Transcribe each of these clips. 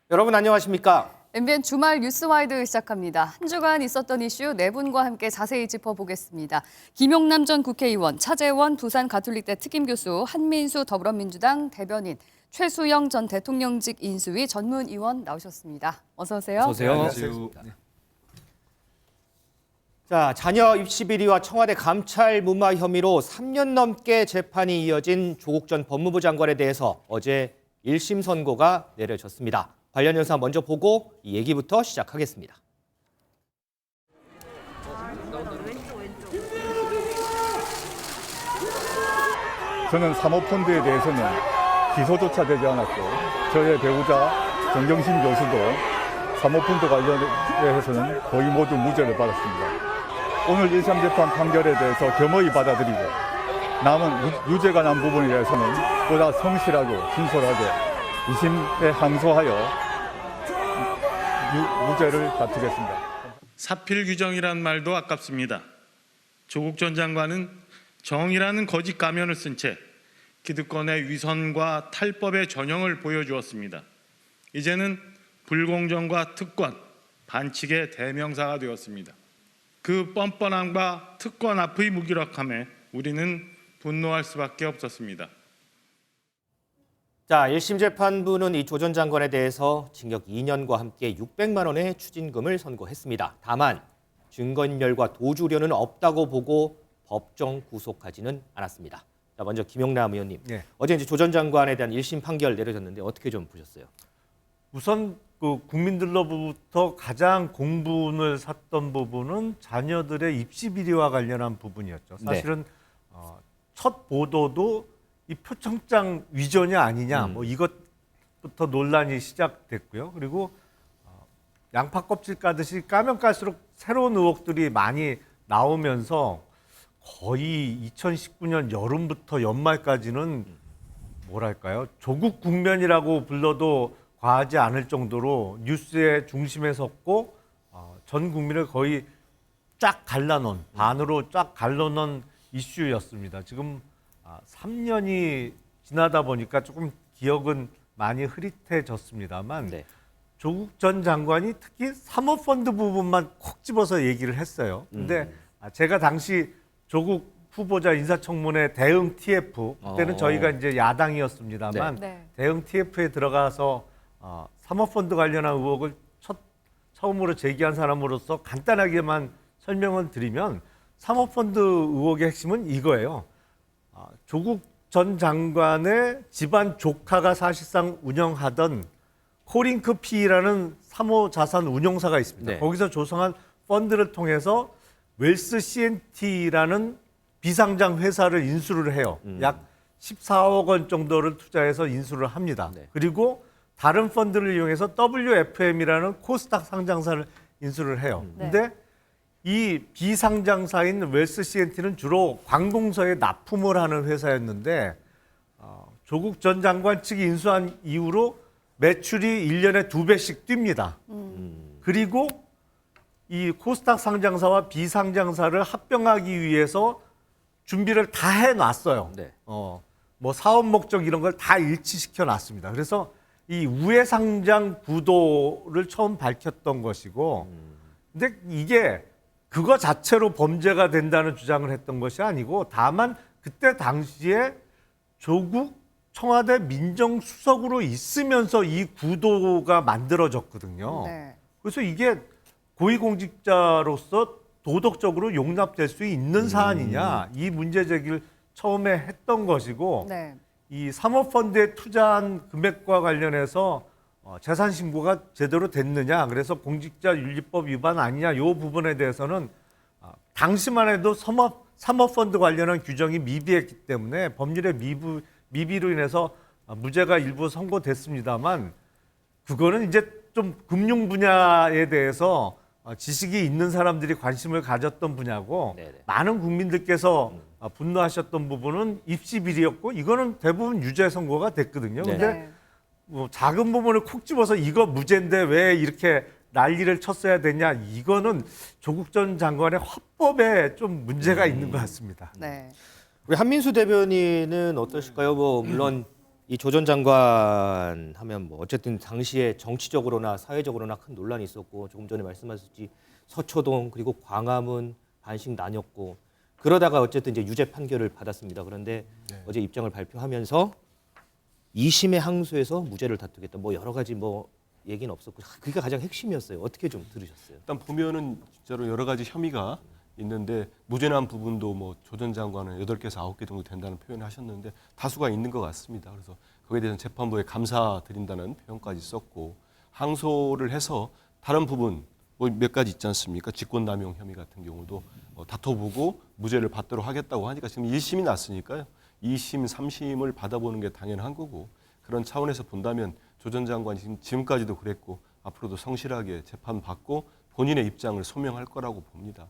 여러분 안녕하십니까? MBN 주말 뉴스와이드 시작합니다. 한 주간 있었던 이슈 네 분과 함께 자세히 짚어보겠습니다. 김용남 전 국회의원, 차재원 부산 가톨릭대 특임교수, 한민수 더불어민주당 대변인, 최수영 전 대통령직 인수위 전문위원 나오셨습니다. 어서 오세요. 어서 오세요. 안녕하세요. 자, 자녀 입시 비리와 청와대 감찰 무마 혐의로 3년 넘게 재판이 이어진 조국 전 법무부 장관에 대해서 어제 1심 선고가 내려졌습니다. 관련 영상 먼저 보고 이 얘기부터 시작하겠습니다. 저는 사모펀드에 대해서는 기소조차 되지 않았고 저의 배우자 정경심 교수도 사모펀드 관련해서는 거의 모두 무죄를 받았습니다. 오늘 1심 재판 판결에 대해서 겸허히 받아들이고 남은 유죄가 난 부분에 대해서는 보다 성실하고 진솔하게 2심에 항소하여 무죄를 다투겠습니다. 사필 규정이란 말도 아깝습니다. 조국 전 장관은 정의라는 거짓 가면을 쓴 채 기득권의 위선과 탈법의 전형을 보여주었습니다. 이제는 불공정과 특권, 반칙의 대명사가 되었습니다. 그 뻔뻔함과 특권 앞의 무기력함에 우리는 분노할 수밖에 없었습니다. 자, 1심 재판부는 이 조 전 장관에 대해서 징역 2년과 함께 600만 원의 추징금을 선고했습니다. 다만 증거인멸과 도주료는 없다고 보고 법정 구속하지는 않았습니다. 자, 먼저 김용남 의원님, 네. 어제 이제 조 전 장관에 대한 1심 판결 내려졌는데 어떻게 좀 보셨어요? 우선 그 국민들로부터 가장 공분을 샀던 부분은 자녀들의 입시 비리와 관련한 부분이었죠. 사실은 첫 보도도 이 표창장 위조냐 아니냐 뭐 이것부터 논란이 시작됐고요. 그리고 양파 껍질 까듯이 까면 깔수록 새로운 의혹들이 많이 나오면서 거의 2019년 여름부터 연말까지는 뭐랄까요? 조국 국면이라고 불러도 과하지 않을 정도로 뉴스의 중심에 섰고 전 국민을 거의 쫙 갈라놓은 반으로 쫙 갈라놓은 이슈였습니다. 지금 3년이 지나다 보니까 조금 기억은 많이 흐릿해졌습니다만 네. 조국 전 장관이 특히 사모펀드 부분만 콕 집어서 얘기를 했어요. 근데 제가 당시 조국 후보자 인사청문회 대응 TF 그때는 저희가 이제 야당이었습니다만 네. 대응 TF에 들어가서 사모펀드 관련한 의혹을 처음으로 제기한 사람으로서 간단하게만 설명을 드리면 사모펀드 의혹의 핵심은 이거예요. 조국 전 장관의 집안 조카가 사실상 운영하던 코링크 P라는 사모자산 운용사가 있습니다. 네. 거기서 조성한 펀드를 통해서 웰스 CNT라는 비상장 회사를 인수를 해요. 약 14억 원 정도를 투자해서 인수를 합니다. 네. 그리고 다른 펀드를 이용해서 WFM이라는 코스닥 상장사를 인수를 해요. 네. 근데 이 비상장사인 웰스 CNT는 주로 관공서에 납품을 하는 회사였는데 조국 전 장관 측이 인수한 이후로 매출이 1년에 2배씩 뜁니다. 그리고 이 코스닥 상장사와 비상장사를 합병하기 위해서 준비를 다 해놨어요. 네. 뭐 사업 목적 이런 걸 다 일치시켜 놨습니다. 그래서 이 우회상장 구도를 처음 밝혔던 것이고, 근데 이게 그거 자체로 범죄가 된다는 주장을 했던 것이 아니고, 다만 그때 당시에 조국 청와대 민정수석으로 있으면서 이 구도가 만들어졌거든요. 네. 그래서 이게 고위공직자로서 도덕적으로 용납될 수 있는 사안이냐, 이 문제 제기를 처음에 했던 것이고, 네. 이 사모펀드에 투자한 금액과 관련해서 재산 신고가 제대로 됐느냐, 그래서 공직자윤리법 위반 아니냐, 이 부분에 대해서는 당시만 해도 사모펀드 관련한 규정이 미비했기 때문에 법률의 미비로 인해서 무죄가 일부 선고됐습니다만, 그거는 이제 좀 금융 분야에 대해서 지식이 있는 사람들이 관심을 가졌던 분야고, 네네. 많은 국민들께서 분노하셨던 부분은 입시 비리였고, 이거는 대부분 유죄 선고가 됐거든요. 네. 근데 뭐 작은 부분을 콕 집어서 이거 무죄인데 왜 이렇게 난리를 쳤어야 됐냐, 이거는 조국 전 장관의 화법에 좀 문제가 있는 것 같습니다. 네. 우리 한민수 대변인은 어떠실까요? 뭐 물론 이 조 전 장관 하면 뭐 어쨌든 당시에 정치적으로나 사회적으로나 큰 논란이 있었고 조금 전에 말씀하셨지 서초동 그리고 광화문 반씩 나뉘었고 그러다가 어쨌든 이제 유죄 판결을 받았습니다. 그런데 어제 입장을 발표하면서 2심의 항소에서 무죄를 다투겠다. 뭐 여러 가지 뭐 얘기는 없었고 그게 가장 핵심이었어요. 어떻게 좀 들으셨어요? 일단 보면은 진짜로 여러 가지 혐의가 있는데 무죄난 부분도 뭐 조 전 장관은 8개에서 9개 정도 된다는 표현을 하셨는데 다수가 있는 것 같습니다. 그래서 거기에 대해서 재판부에 감사드린다는 표현까지 썼고 항소를 해서 다른 부분 뭐 몇 가지 있지 않습니까? 직권남용 혐의 같은 경우도 다퉈보고 무죄를 받도록 하겠다고 하니까 지금 1심이 났으니까요. 2심, 3심을 받아보는 게 당연한 거고 그런 차원에서 본다면 조 전 장관이 지금까지도 그랬고 앞으로도 성실하게 재판받고 본인의 입장을 소명할 거라고 봅니다.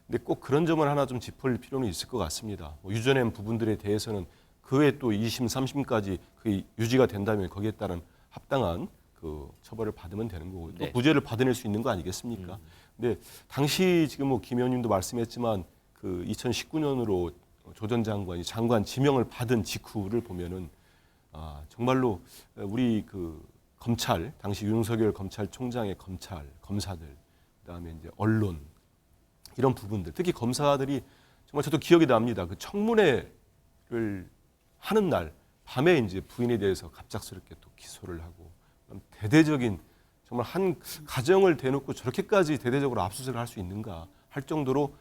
근데 꼭 그런 점을 하나 좀 짚을 필요는 있을 것 같습니다. 뭐 유죄낸 부분들에 대해서는 그 외에 또 2심, 3심까지 그 유지가 된다면 거기에 따른 합당한 그 처벌을 받으면 되는 거고 또 네. 무죄를 받아낼 수 있는 거 아니겠습니까? 근데 당시 지금 뭐 김 의원님도 말씀했지만 그 2019년으로 조 전 장관이 장관 지명을 받은 직후를 보면은 정말로 우리 그 검찰 당시 윤석열 검찰총장의 검사들 그다음에 이제 언론 이런 부분들 특히 검사들이 정말 저도 기억이 납니다. 그 청문회를 하는 날 밤에 이제 부인에 대해서 갑작스럽게 또 기소를 하고 대대적인 정말 한 가정을 대놓고 저렇게까지 대대적으로 압수수색을 할 수 있는가 할 정도로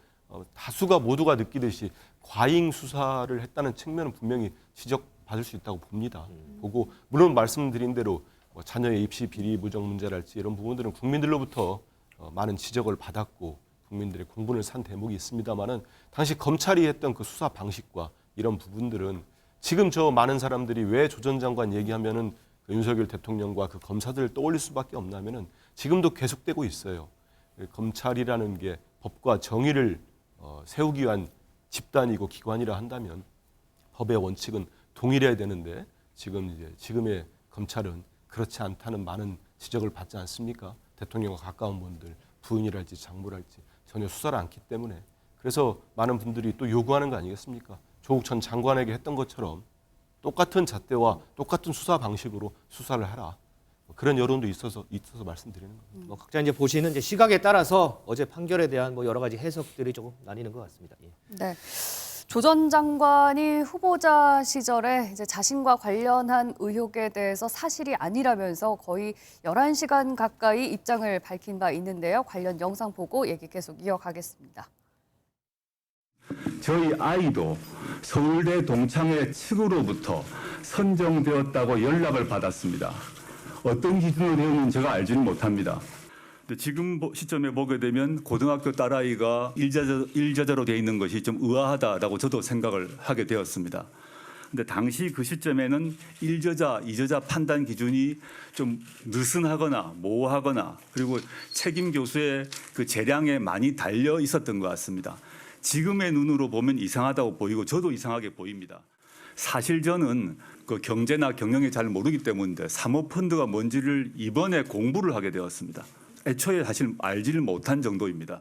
다수가 모두가 느끼듯이 과잉 수사를 했다는 측면은 분명히 지적받을 수 있다고 봅니다. 보고 물론 말씀드린 대로 뭐 자녀의 입시 비리 부정 문제랄지 이런 부분들은 국민들로부터 많은 지적을 받았고 국민들의 공분을 산 대목이 있습니다만은 당시 검찰이 했던 그 수사 방식과 이런 부분들은 지금 저 많은 사람들이 왜 조 전 장관 얘기하면은 그 윤석열 대통령과 그 검사들을 떠올릴 수밖에 없냐면은 지금도 계속되고 있어요. 검찰이라는 게 법과 정의를 세우기 위한 집단이고 기관이라 한다면 법의 원칙은 동일해야 되는데 지금의 검찰은 그렇지 않다는 많은 지적을 받지 않습니까? 대통령과 가까운 분들, 부인이랄지 장모랄지 전혀 수사를 않기 때문에 그래서 많은 분들이 또 요구하는 거 아니겠습니까? 조국 전 장관에게 했던 것처럼 똑같은 잣대와 똑같은 수사 방식으로 수사를 하라. 그런 여론도 있어서 말씀드리는 겁니다. 뭐 각자 이제 보시는 이제 시각에 따라서 어제 판결에 대한 뭐 여러 가지 해석들이 조금 나뉘는 것 같습니다. 예. 네. 조 전 장관이 후보자 시절에 이제 자신과 관련한 의혹에 대해서 사실이 아니라면서 거의 11시간 가까이 입장을 밝힌 바 있는데요. 관련 영상 보고 얘기 계속 이어가겠습니다. 저희 아이도 서울대 동창회 측으로부터 선정되었다고 연락을 받았습니다. 어떤 기준으로 되었는지 제가 알지는 못합니다. 근데 지금 시점에 보게 되면 고등학교 딸아이가 일자자로 되어 있는 것이 좀 의아하다라고 저도 생각을 하게 되었습니다. 근데 당시 그 시점에는 1저자, 2저자 판단 기준이 좀 느슨하거나 모호하거나 그리고 책임 교수의 그 재량에 많이 달려 있었던 것 같습니다. 지금의 눈으로 보면 이상하다고 보이고 저도 이상하게 보입니다. 사실 저는 그 경제나 경영에 잘 모르기 때문인데 사모펀드가 뭔지를 이번에 공부를 하게 되었습니다. 애초에 사실 알지를 못한 정도입니다.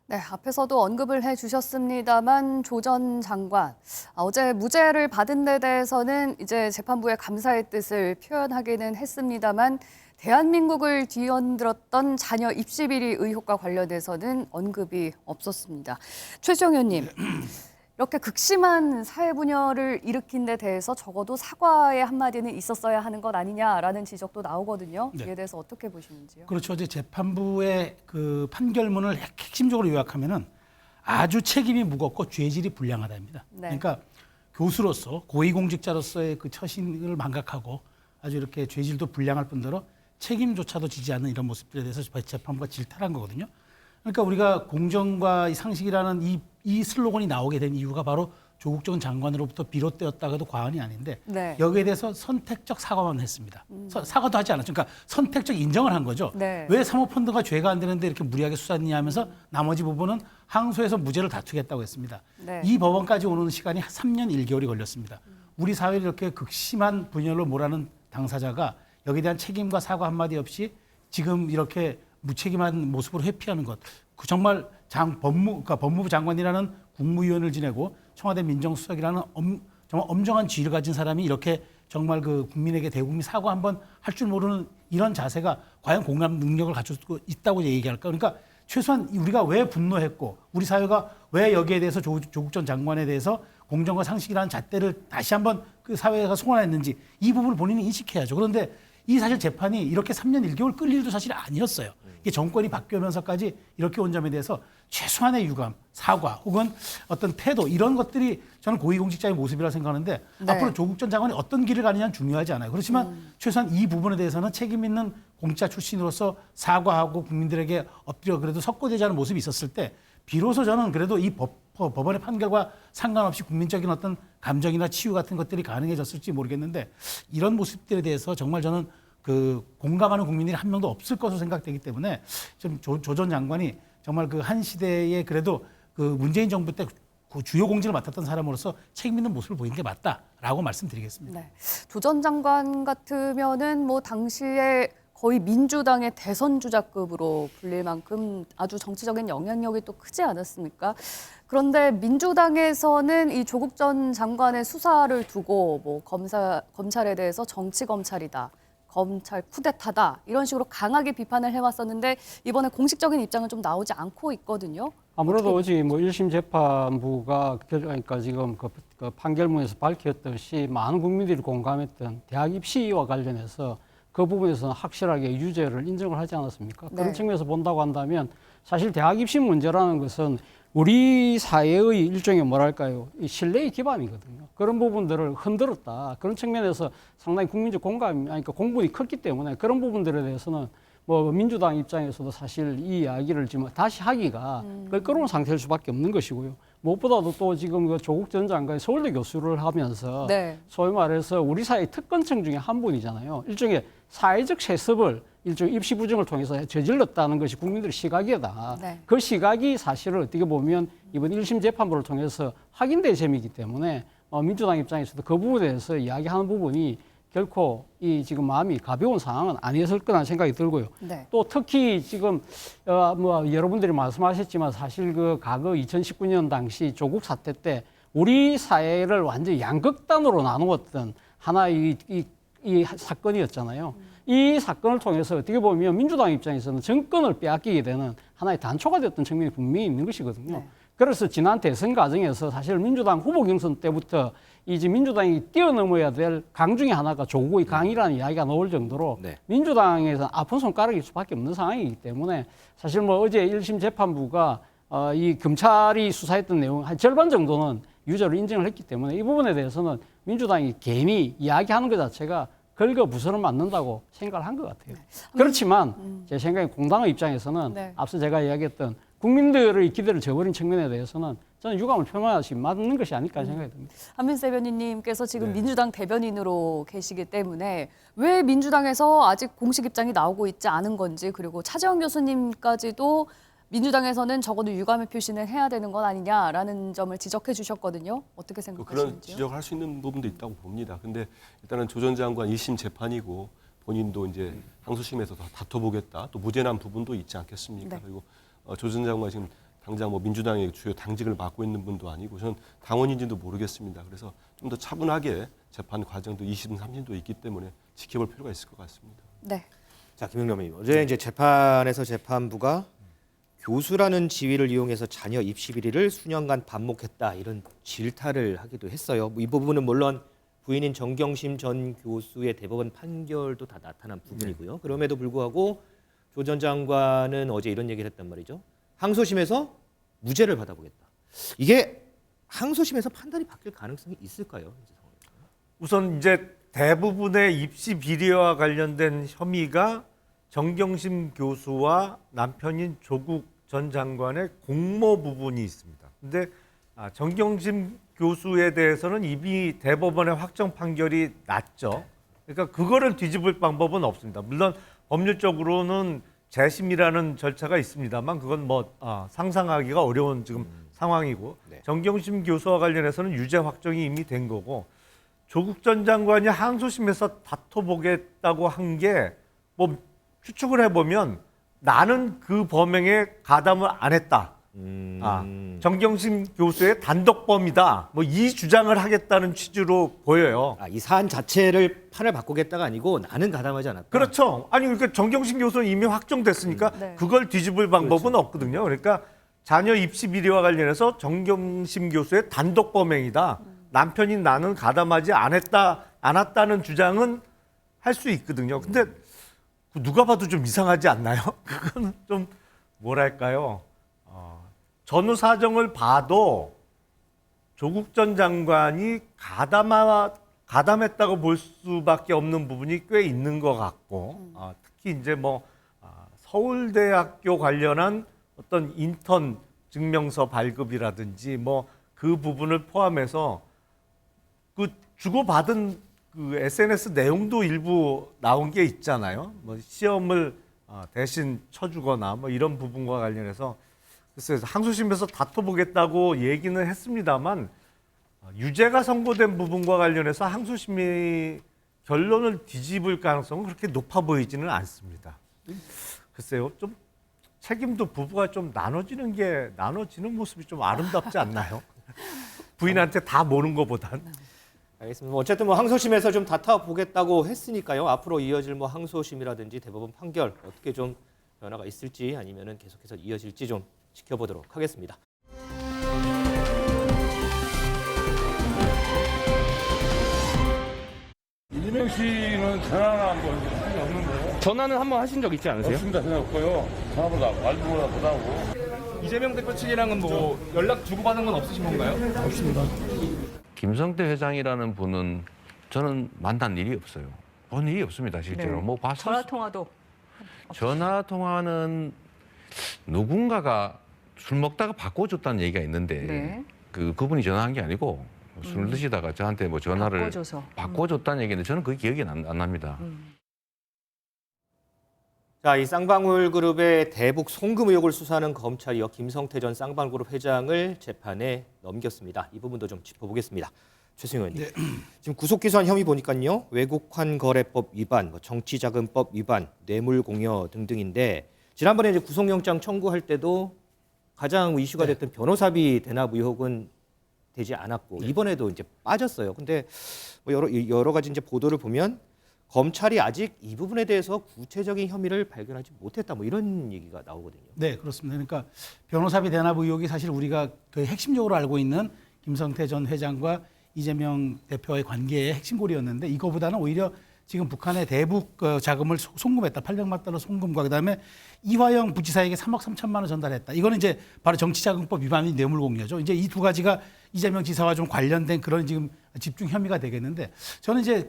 네, 앞에서도 언급을 해주셨습니다만 조 전 장관 어제 무죄를 받은 데 대해서는 이제 재판부의 감사의 뜻을 표현하기는 했습니다만 대한민국을 뒤흔들었던 자녀 입시 비리 의혹과 관련해서는 언급이 없었습니다. 최수영 의원님, 이렇게 극심한 사회 분열을 일으킨 데 대해서 적어도 사과의 한마디는 있었어야 하는 것 아니냐라는 지적도 나오거든요. 네. 이에 대해서 어떻게 보시는지요? 그렇죠. 이제 재판부의 그 판결문을 핵심적으로 요약하면은 아주 책임이 무겁고 죄질이 불량하다입니다. 네. 그러니까 교수로서 고위공직자로서의 그 처신을 망각하고 아주 이렇게 죄질도 불량할 뿐더러 책임조차도 지지 않는 이런 모습들에 대해서 재판부가 질타한 거거든요. 그러니까 우리가 공정과 이 상식이라는 이 슬로건이 나오게 된 이유가 바로 조국 전 장관으로부터 비롯되었다고도 과언이 아닌데 네. 여기에 대해서 선택적 사과만 했습니다. 사과도 하지 않았죠. 그러니까 선택적 인정을 한 거죠. 네. 왜 사모펀드가 죄가 안 되는데 이렇게 무리하게 수사했냐 하면서 나머지 부분은 항소해서 무죄를 다투겠다고 했습니다. 네. 이 법원까지 오는 시간이 3년 1개월이 걸렸습니다. 우리 사회를 이렇게 극심한 분열로 몰아넣은 당사자가 여기에 대한 책임과 사과 한마디 없이 지금 이렇게 무책임한 모습으로 회피하는 것. 그 정말 법무부 장관이라는 국무위원을 지내고 청와대 민정수석이라는 정말 엄정한 지위를 가진 사람이 이렇게 정말 그 국민에게 대국민 사과 한번 할 줄 모르는 이런 자세가 과연 공감 능력을 갖추고 있다고 얘기할까? 그러니까 최소한 우리가 왜 분노했고 우리 사회가 왜 여기에 대해서 조국 전 장관에 대해서 공정과 상식이라는 잣대를 다시 한번 그 사회가 송환했는지 이 부분을 본인이 인식해야죠. 그런데 이 사실 재판이 이렇게 3년 1개월 끌릴 일도 사실 아니었어요. 이게 정권이 바뀌면서까지 이렇게 온 점에 대해서 최소한의 유감, 사과 혹은 어떤 태도 이런 것들이 저는 고위공직자의 모습이라 생각하는데 네. 앞으로 조국 전 장관이 어떤 길을 가느냐는 중요하지 않아요. 그렇지만 최소한 이 부분에 대해서는 책임 있는 공직자 출신으로서 사과하고 국민들에게 엎드려 그래도 석고되지 않은 모습이 있었을 때 비로소 저는 그래도 이 법원의 판결과 상관없이 국민적인 어떤 감정이나 치유 같은 것들이 가능해졌을지 모르겠는데 이런 모습들에 대해서 정말 저는 그 공감하는 국민들이 한 명도 없을 것으로 생각되기 때문에 좀 조 전 장관이 정말 그 한 시대에 그래도 그 문재인 정부 때 그 주요 공직을 맡았던 사람으로서 책임 있는 모습을 보이는 게 맞다라고 말씀드리겠습니다. 네. 조 전 장관 같으면은 뭐 당시에 거의 민주당의 대선 주자급으로 불릴 만큼 아주 정치적인 영향력이 또 크지 않았습니까? 그런데 민주당에서는 이 조국 전 장관의 수사를 두고 뭐 검찰에 대해서 정치 검찰이다. 검찰 쿠데타다 이런 식으로 강하게 비판을 해왔었는데 이번에 공식적인 입장은 좀 나오지 않고 있거든요. 아무래도 어제 뭐 1심 재판부가 그러니까 지금 그 판결문에서 밝혔듯이 많은 국민들이 공감했던 대학 입시와 관련해서 그 부분에서는 확실하게 유죄를 인정을 하지 않았습니까? 네. 그런 측면에서 본다고 한다면 사실 대학 입시 문제라는 것은 우리 사회의 일종의 뭐랄까요, 이 신뢰의 기반이거든요. 그런 부분들을 흔들었다. 그런 측면에서 상당히 국민적 공감이, 그러니까 공분이 컸기 때문에 그런 부분들에 대해서는 뭐 민주당 입장에서도 사실 이 이야기를 지금 다시 하기가 끌어온 상태일 수밖에 없는 것이고요. 무엇보다도 또 지금 그 조국 전 장관이 서울대 교수를 하면서 네. 소위 말해서 우리 사회 특권층 중에 한 분이잖아요. 일종의 사회적 세습을 일종의 입시 부정을 통해서 저질렀다는 것이 국민들의 시각이다. 네. 그 시각이 사실은 어떻게 보면 이번 1심 재판부를 통해서 확인된 셈이기 때문에 민주당 입장에서도 그 부분에 대해서 이야기하는 부분이 결코 이 지금 마음이 가벼운 상황은 아니었을 거라는 생각이 들고요. 네. 또 특히 지금 뭐 여러분들이 말씀하셨지만 사실 그 과거 2019년 당시 조국 사태 때 우리 사회를 완전히 양극단으로 나누었던 하나의 이 사건이었잖아요. 이 사건을 통해서 어떻게 보면 민주당 입장에서는 정권을 빼앗기게 되는 하나의 단초가 됐던 측면이 분명히 있는 것이거든요. 네. 그래서 지난 대선 과정에서 사실 민주당 후보 경선 때부터 이제 민주당이 뛰어넘어야 될 강 중에 하나가 조국의 강이라는 이야기가 나올 정도로 네. 민주당에서 아픈 손가락일 수밖에 없는 상황이기 때문에 사실 뭐 어제 1심 재판부가 이 검찰이 수사했던 내용 한 절반 정도는 유죄로 인정을 했기 때문에 이 부분에 대해서는 민주당이 괜히 이야기하는 것 자체가 긁어부스를 맞는다고 생각을 한 것 같아요. 그렇지만 제 생각에 공당의 입장에서는 네. 앞서 제가 이야기했던 국민들의 기대를 저버린 측면에 대해서는 저는 유감을 표명하시 맞는 것이 아닐까 생각이 듭니다. 한민수 대변인님께서 지금 네. 민주당 대변인으로 계시기 때문에 왜 민주당에서 아직 공식 입장이 나오고 있지 않은 건지 그리고 차재원 교수님까지도 민주당에서는 적어도 유감의 표시는 해야 되는 건 아니냐라는 점을 지적해 주셨거든요. 어떻게 그런 생각하시는지요? 지적할 수 있는 부분도 있다고 봅니다. 근데 일단은 조 전 장관 1심 재판이고 본인도 이제 항소심에서 더 다퉈보겠다. 또 무죄난 부분도 있지 않겠습니까? 네. 그리고 조 전 장관 지금 당장 뭐 민주당의 주요 당직을 맡고 있는 분도 아니고 저는 당원인지도 모르겠습니다. 그래서 좀 더 차분하게 재판 과정도 2심, 3심도 있기 때문에 지켜볼 필요가 있을 것 같습니다. 네. 자, 김영남 의원. 어제 이제 재판에서 재판부가 교수라는 지위를 이용해서 자녀 입시 비리를 수년간 반복했다 이런 질타를 하기도 했어요. 이 부분은 물론 부인인 정경심 전 교수의 대법원 판결도 다 나타난 부분이고요. 그럼에도 불구하고 조 전 장관은 어제 이런 얘기를 했단 말이죠. 항소심에서 무죄를 받아보겠다. 이게 항소심에서 판단이 바뀔 가능성이 있을까요? 우선 이제 대부분의 입시 비리와 관련된 혐의가 정경심 교수와 남편인 조국 전 장관의 공모 부분이 있습니다. 근데 정경심 교수에 대해서는 이미 대법원의 확정 판결이 났죠. 그러니까 그거를 뒤집을 방법은 없습니다. 물론 법률적으로는 재심이라는 절차가 있습니다만 그건 뭐 상상하기가 어려운 지금 상황이고 네. 정경심 교수와 관련해서는 유죄 확정이 이미 된 거고 조국 전 장관이 항소심에서 다퉈보겠다고 한 게 뭐 추측을 해보면 나는 그 범행에 가담을 안 했다. 정경심 교수의 단독범이다. 뭐 이 주장을 하겠다는 취지로 보여요. 이 사안 자체를 판을 바꾸겠다가 아니고 나는 가담하지 않았다. 그렇죠. 아니 그러니까 정경심 교수는 이미 확정됐으니까 네. 그걸 뒤집을 방법은 없거든요. 그러니까 자녀 입시 비리와 관련해서 정경심 교수의 단독 범행이다. 남편이 나는 가담하지 않았다는 주장은 할 수 있거든요. 근데 누가 봐도 좀 이상하지 않나요? 그거는 좀 뭐랄까요? 전후 사정을 봐도 조국 전 장관이 가담했다고 볼 수밖에 없는 부분이 꽤 있는 것 같고, 특히 이제 뭐 서울대학교 관련한 어떤 인턴 증명서 발급이라든지 뭐 그 부분을 포함해서 그 주고받은 그 SNS 내용도 일부 나온 게 있잖아요. 뭐 시험을 대신 쳐주거나 뭐 이런 부분과 관련해서 글쎄요, 항소심에서 다퉈보겠다고 얘기는 했습니다만 유죄가 선고된 부분과 관련해서 항소심이 결론을 뒤집을 가능성은 그렇게 높아 보이지는 않습니다. 글쎄요, 좀 책임도 부부가 좀 나눠지는 모습이 좀 아름답지 않나요? 부인한테 다 모는 것보단. 알겠습니다. 어쨌든 뭐 항소심에서 좀 다퉈보겠다고 했으니까요. 앞으로 이어질 뭐 항소심이라든지 대법원 판결 어떻게 좀 변화가 있을지 아니면은 계속해서 이어질지 좀 지켜보도록 하겠습니다. 이재명 씨는 전화는 한번 없는데요? 전화는 한번 하신 적 있지 않으세요? 없습니다. 전화 없고요. 전화보다 말보다 못하고. 이재명 대표 측이랑은 뭐 연락 주고받은 건 없으신 건가요? 없습니다. 김성태 회장이라는 분은 저는 만난 일이 없어요. 본 일이 없습니다, 실제로. 네. 뭐 봐서 전화 통화도 전화 통화는 누군가가 술 먹다가 바꿔줬다는 얘기가 있는데 네. 그분이 전화한 게 아니고 술 드시다가 저한테 뭐 전화를 바꿔줬다는 얘기인데 저는 그게 기억이 안 납니다. 자, 이 쌍방울그룹의 대북 송금 의혹을 수사하는 검찰이요, 김성태 전 쌍방울그룹 회장을 재판에 넘겼습니다. 이 부분도 좀 짚어보겠습니다. 최승용 의원님, 지금 구속 기소한 혐의 보니까요, 외국환거래법 위반, 뭐 정치자금법 위반, 뇌물공여 등등인데 지난번에 이제 구속영장 청구할 때도 가장 이슈가 됐던 변호사비 대납 의혹은 되지 않았고 이번에도 이제 빠졌어요. 근데 뭐 여러 가지 이제 보도를 보면 검찰이 아직 이 부분에 대해서 구체적인 혐의를 발견하지 못했다, 뭐 이런 얘기가 나오거든요. 네, 그렇습니다. 그러니까 변호사비 대납 의혹이 사실 우리가 그 핵심적으로 알고 있는 김성태 전 회장과 이재명 대표의 관계의 핵심고리였는데 이거보다는 오히려 지금 북한의 대북 자금을 송금했다. 800만 달러 송금과 그다음에 이화영 부지사에게 3억 3천만 원 전달했다. 이거는 이제 바로 정치자금법 위반인 뇌물공여죠. 이제 이 두 가지가 이재명 지사와 좀 관련된 그런 지금 집중 혐의가 되겠는데 저는 이제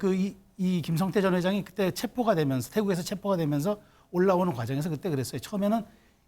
이 김성태 전 회장이 그때 체포가 되면서 태국에서 체포가 되면서 올라오는 과정에서 그때 그랬어요. 처음에는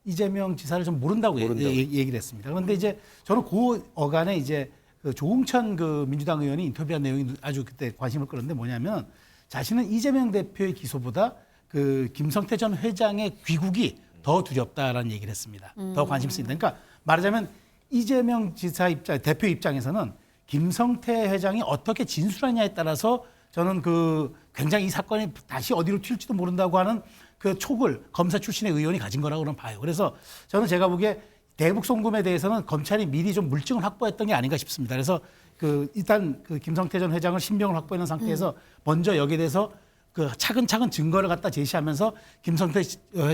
이재명 지사를 좀 모른다고. 얘기를 했습니다. 그런데 이제 저는 그 어간에 이제 그 조홍천 그 민주당 의원이 인터뷰한 내용이 아주 그때 관심을 끌었는데 뭐냐면 자신은 이재명 대표의 기소보다 그 김성태 전 회장의 귀국이 더 두렵다라는 얘기를 했습니다. 더 관심이 있다. 그러니까 말하자면 이재명 지사 대표 입장에서는 김성태 회장이 어떻게 진술하냐에 따라서 저는 그 굉장히 이 사건이 다시 어디로 튈지도 모른다고 하는 그 촉을 검사 출신의 의원이 가진 거라고 저는 봐요. 그래서 저는 제가 보기에 대북 송금에 대해서는 검찰이 미리 좀 물증을 확보했던 게 아닌가 싶습니다. 그래서 그 일단 그 김성태 전 회장을 신병을 확보하는 상태에서 먼저 여기에 대해서 그 차근차근 증거를 갖다 제시하면서 김성태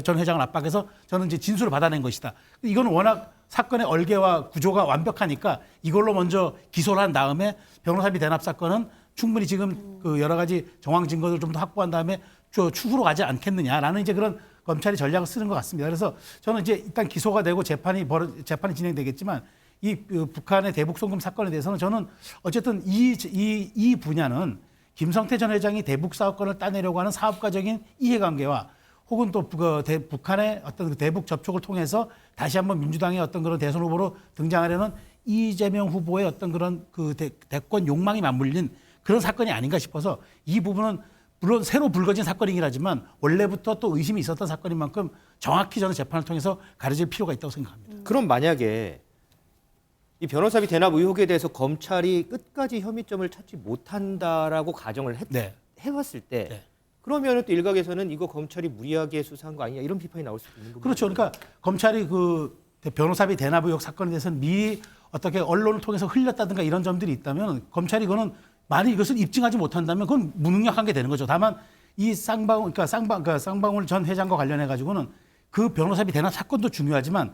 전 회장을 압박해서 저는 이제 진술을 받아낸 것이다. 이거는 워낙 사건의 얼개와 구조가 완벽하니까 이걸로 먼저 기소를 한 다음에 변호사비 대납 사건은 충분히 지금 그 여러 가지 정황 증거를 좀 더 확보한 다음에 추후로 가지 않겠느냐라는 이제 그런 검찰이 전략을 쓰는 것 같습니다. 그래서 저는 이제 일단 기소가 되고 재판이 진행되겠지만 이 북한의 대북 송금 사건에 대해서는 저는 어쨌든 이 분야는 김성태 전 회장이 대북 사업권을 따내려고 하는 사업가적인 이해관계와 혹은 또 북한의 어떤 대북 접촉을 통해서 다시 한번 민주당의 어떤 그런 대선 후보로 등장하려는 이재명 후보의 어떤 그런 그 대권 욕망이 맞물린 그런 사건이 아닌가 싶어서 이 부분은 물론 새로 불거진 사건이긴 하지만 원래부터 또 의심이 있었던 사건인 만큼 정확히 저는 재판을 통해서 가려질 필요가 있다고 생각합니다. 그럼 만약에 이 변호사비 대납 의혹에 대해서 검찰이 끝까지 혐의점을 찾지 못한다라고 가정을 해봤을 때 그러면 또 일각에서는 이거 검찰이 무리하게 수사한 거 아니냐 이런 비판이 나올 수도 있는 거죠. 그렇죠. 그러니까 검찰이 그 변호사비 대납 의혹 사건에 대해서는 미리 어떻게 언론을 통해서 흘렸다든가 이런 점들이 있다면 검찰이 그거는 만약 이것을 입증하지 못한다면 그건 무능력한 게 되는 거죠. 다만 이 쌍방울 전 회장과 관련해 가지고는 그 변호사비 대납 사건도 중요하지만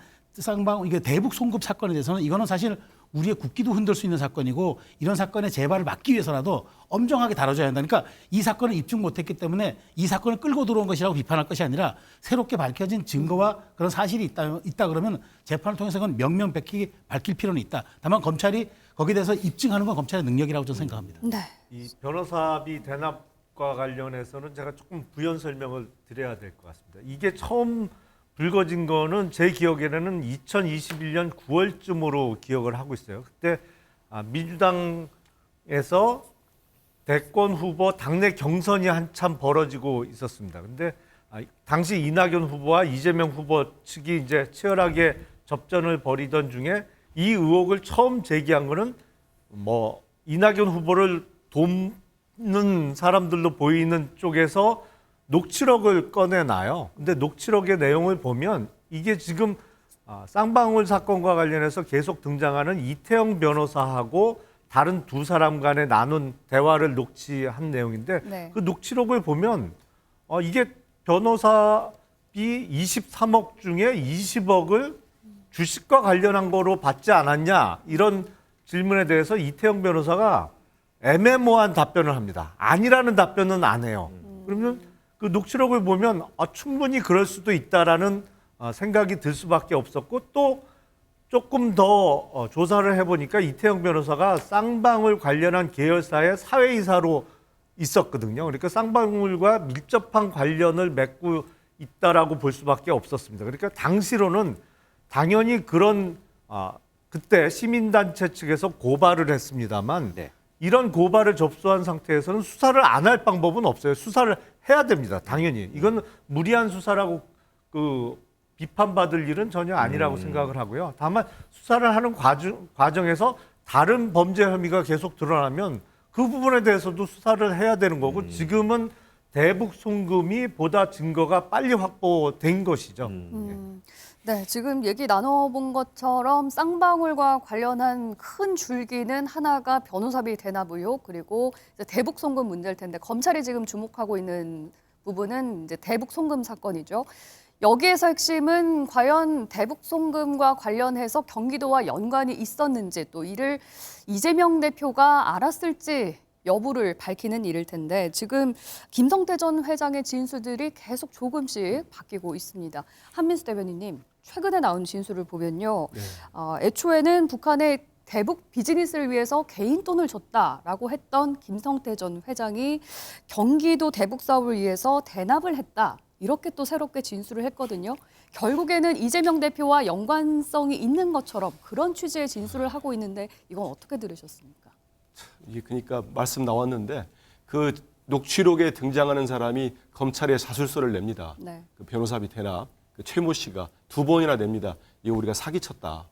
이게 대북 송금 사건에 대해서는 이거는 사실 우리의 국기도 흔들 수 있는 사건이고 이런 사건의 재발을 막기 위해서라도 엄정하게 다뤄져야 한다. 그러니까 이 사건을 입증 못했기 때문에 이 사건을 끌고 들어온 것이라고 비판할 것이 아니라 새롭게 밝혀진 증거와 그런 사실이 있다 그러면 재판을 통해서 그건 명명백히 밝힐 필요는 있다. 다만 검찰이 거기에 대해서 입증하는 건 검찰의 능력이라고 저는 생각합니다. 네. 이 변호사비 대납과 관련해서는 제가 조금 부연 설명을 드려야 될 것 같습니다. 이게 처음 불거진 거는 제 기억에는 2021년 9월쯤으로 기억을 하고 있어요. 그때 민주당에서 대권 후보 당내 경선이 한참 벌어지고 있었습니다. 근데 당시 이낙연 후보와 이재명 후보 측이 이제 치열하게 접전을 벌이던 중에 이 의혹을 처음 제기한 거는 뭐 이낙연 후보를 돕는 사람들로 보이는 쪽에서 녹취록을 꺼내놔요. 근데 녹취록의 내용을 보면 이게 지금 쌍방울 사건과 관련해서 계속 등장하는 이태영 변호사하고 다른 두 사람 간에 나눈 대화를 녹취한 내용인데 네. 그 녹취록을 보면 이게 변호사비 23억 중에 20억을 주식과 관련한 거로 받지 않았냐 이런 질문에 대해서 이태영 변호사가 애매모호한 답변을 합니다. 아니라는 답변은 안 해요. 그러면 그 녹취록을 보면 충분히 그럴 수도 있다라는 생각이 들 수밖에 없었고 또 조금 더 조사를 해보니까 이태영 변호사가 쌍방울 관련한 계열사의 사회이사로 있었거든요. 그러니까 쌍방울과 밀접한 관련을 맺고 있다라고 볼 수밖에 없었습니다. 그러니까 당시로는 당연히 그런 그때 시민단체 측에서 고발을 했습니다만 네. 이런 고발을 접수한 상태에서는 수사를 안 할 방법은 없어요. 수사를 해야 됩니다. 당연히. 이건 무리한 수사라고 비판받을 일은 전혀 아니라고 생각을 하고요. 다만 수사를 하는 과정에서 다른 범죄 혐의가 계속 드러나면 그 부분에 대해서도 수사를 해야 되는 거고 지금은 대북 송금이 보다 증거가 빨리 확보된 것이죠. 네, 지금 얘기 나눠본 것처럼 쌍방울과 관련한 큰 줄기는 하나가 변호사비 대납 의혹 그리고 이제 대북 송금 문제일 텐데 검찰이 지금 주목하고 있는 부분은 이제 대북 송금 사건이죠. 여기에서 핵심은 과연 대북 송금과 관련해서 경기도와 연관이 있었는지 또 이를 이재명 대표가 알았을지 여부를 밝히는 일일 텐데 지금 김성태 전 회장의 진술들이 계속 조금씩 바뀌고 있습니다. 한민수 대변인님, 최근에 나온 진술을 보면요. 애초에는 북한에 대북 비즈니스를 위해서 개인 돈을 줬다라고 했던 김성태 전 회장이 경기도 대북 사업을 위해서 대납을 했다. 이렇게 또 새롭게 진술을 했거든요. 결국에는 이재명 대표와 연관성이 있는 것처럼 그런 취지의 진술을 하고 있는데 이건 어떻게 들으셨습니까? 이게 그러니까 말씀 나왔는데 그 녹취록에 등장하는 사람이 검찰에 자술서를 냅니다. 네. 그 변호사비 대납 그 최모 씨가 2번이나 냅니다. 이거 우리가 사기쳤다.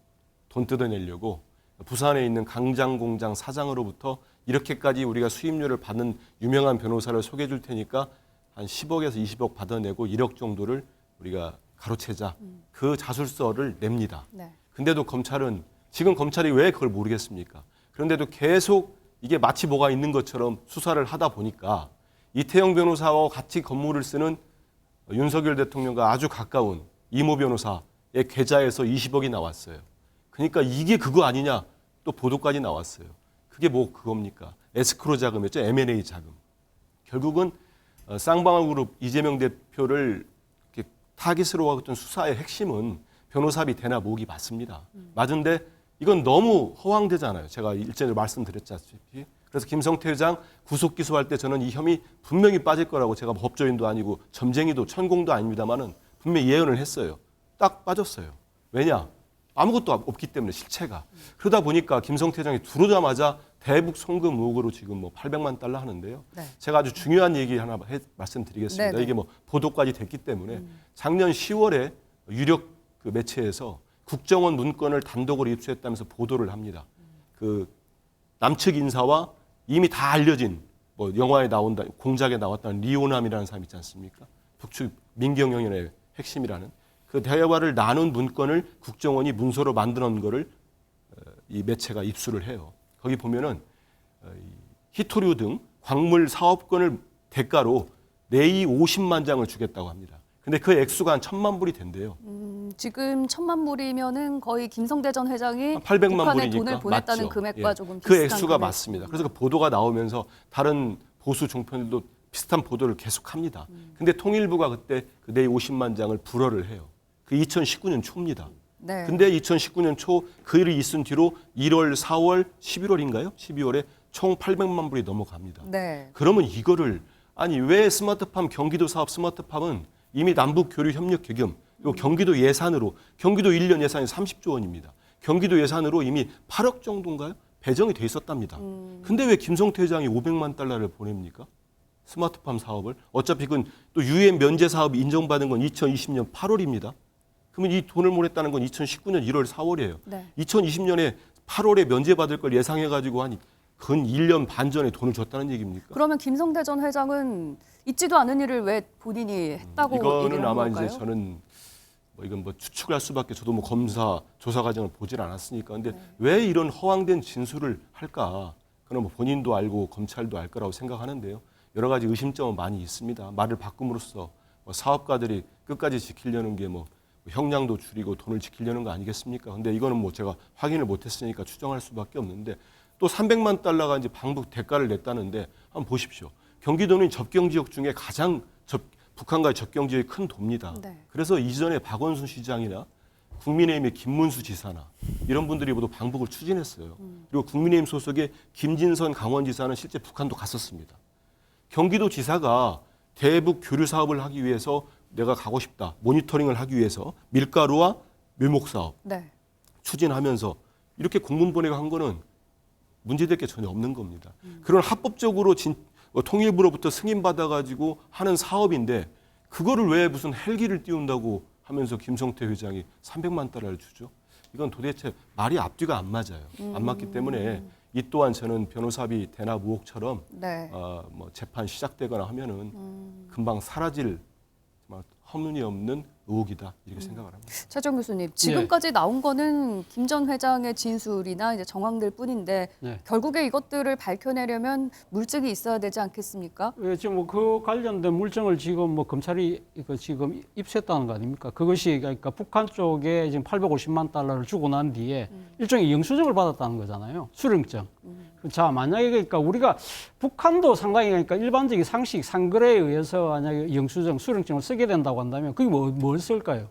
돈 뜯어내려고 부산에 있는 강장 공장 사장으로부터 이렇게까지 우리가 수임료를 받는 유명한 변호사를 소개해 줄 테니까 한 10억에서 20억 받아내고 1억 정도를 우리가 가로채자. 그 자술서를 냅니다. 네. 근데도 검찰은 지금 검찰이 왜 그걸 모르겠습니까? 그런데도 계속 이게 마치 뭐가 있는 것처럼 수사를 하다 보니까 이태영 변호사와 같이 건물을 쓰는 윤석열 대통령과 아주 가까운 이모 변호사의 계좌에서 20억이 나왔어요. 그러니까 이게 그거 아니냐 또 보도까지 나왔어요. 그게 뭐 그겁니까? 에스크로 자금이었죠. M&A 자금. 결국은 쌍방울 그룹 이재명 대표를 이렇게 타깃으로 하고 있던 수사의 핵심은 변호사비 대납 의혹이 맞습니다. 맞은데 이건 너무 허황되잖아요. 제가 일전에 말씀드렸다시피. 그래서 김성태 회장 구속 기소할 때 저는 이 혐의 분명히 빠질 거라고 제가 법조인도 아니고 점쟁이도 천공도 아닙니다만은 분명히 예언을 했어요. 딱 빠졌어요. 왜냐? 아무것도 없기 때문에 실체가. 그러다 보니까 김성태 회장이 들어오자마자 대북 송금 의혹으로 지금 뭐 800만 달러 하는데요. 네. 제가 아주 중요한 얘기 하나 말씀드리겠습니다. 네네. 이게 뭐 보도까지 됐기 때문에 작년 10월에 유력 그 매체에서 국정원 문건을 단독으로 입수했다면서 보도를 합니다. 그 남측 인사와 이미 다 알려진 뭐 영화에 나온다, 공작에 나왔다는 리오남이라는 사람 있지 않습니까? 북측 민경영연의 핵심이라는 그 대화를 나눈 문건을 국정원이 문서로 만들어 놓은 거를 이 매체가 입수를 해요. 거기 보면은 히토류 등 광물 사업권을 대가로 레이 50만 장을 주겠다고 합니다. 근데 그 액수가 한 1,000만 불이 된대요. 지금 1,000만 불이면은 거의 김성태 전 회장이 800만 북한에 불이니까 돈을 보냈다는 맞죠. 금액과 예. 조금 그 비슷한 액수가 금액. 맞습니다. 그래서 그 보도가 나오면서 다른 보수 종편들도 비슷한 보도를 계속합니다. 근데 통일부가 그때 그 레이 50만 장을 불허를 해요. 그 2019년 초입니다. 네. 근데 2019년 초 그 일이 있은 뒤로 1월, 4월, 11월인가요? 12월에 총 800만 불이 넘어갑니다. 네. 그러면 이거를 아니 왜 스마트팜 경기도 사업 스마트팜은 이미 남북 교류 협력 계획 그리고 경기도 예산으로 경기도 1년 예산이 30조 원입니다. 경기도 예산으로 이미 8억 정도인가요? 배정이 돼 있었답니다. 근데 왜 김성태 회장이 500만 달러를 보냅니까? 스마트팜 사업을. 어차피 그건 또 유엔 면제 사업이 인정받은 건 2020년 8월입니다. 그러면 이 돈을 보냈다는 건 2019년 1월, 4월이에요. 네. 2020년에 8월에 면제받을 걸 예상해가지고 한 근 1년 반 전에 돈을 줬다는 얘기입니까? 그러면 김성태 전 회장은 있지도 않은 일을 왜 본인이 했다고 얘기를 이거는 한 아마 걸까요? 이제 저는 뭐 이건 뭐 추측할 수밖에 저도 뭐 검사 조사 과정을 보질 않았으니까 근데 왜 이런 허황된 진술을 할까? 그건 뭐 본인도 알고 검찰도 알 거라고 생각하는데요. 여러 가지 의심점은 많이 있습니다. 말을 바꿈으로써 뭐 사업가들이 끝까지 지키려는 게 뭐 형량도 줄이고 돈을 지키려는 거 아니겠습니까? 근데 이거는 뭐 제가 확인을 못했으니까 추정할 수밖에 없는데 또 300만 달러가 이제 방북 대가를 냈다는데 한번 보십시오. 경기도는 접경 지역 중에 가장 북한과의 접경 지역이 큰 도입니다. 네. 그래서 이전에 박원순 시장이나 국민의힘의 김문수 지사나 이런 분들이 모두 방북을 추진했어요. 그리고 국민의힘 소속의 김진선 강원지사는 실제 북한도 갔었습니다. 경기도 지사가 대북 교류 사업을 하기 위해서 내가 가고 싶다. 모니터링을 하기 위해서 밀가루와 묘목 사업 네. 추진하면서 이렇게 공문 보내고 한 거는 문제될 게 전혀 없는 겁니다. 그런 합법적으로 통일부로부터 승인받아가지고 하는 사업인데 그거를 왜 무슨 헬기를 띄운다고 하면서 김성태 회장이 300만 달러를 주죠? 이건 도대체 말이 앞뒤가 안 맞아요. 안 맞기 때문에 이 또한 저는 변호사비 대납 의혹처럼 네. 뭐 재판 시작되거나 하면은 금방 사라질 정말 허무니없는 의혹이다 이렇게 생각을 합니다. 최정 교수님, 지금까지 나온 거는 김 전 회장의 진술이나 이제 정황들 뿐인데 네. 결국에 이것들을 밝혀내려면 물증이 있어야 되지 않겠습니까? 예, 지금 뭐 그 관련된 물증을 지금 뭐 검찰이 이거 지금 입수했다는 거 아닙니까? 그것이 그러니까 북한 쪽에 지금 850만 달러를 주고 난 뒤에 일종의 영수증을 받았다는 거잖아요. 수령증. 자, 만약에 그러니까 우리가 북한도 상당히 그러니까 일반적인 상식, 상글에 의해서 만약에 영수증, 수령증을 쓰게 된다고 한다면 그게 뭘 쓸까요?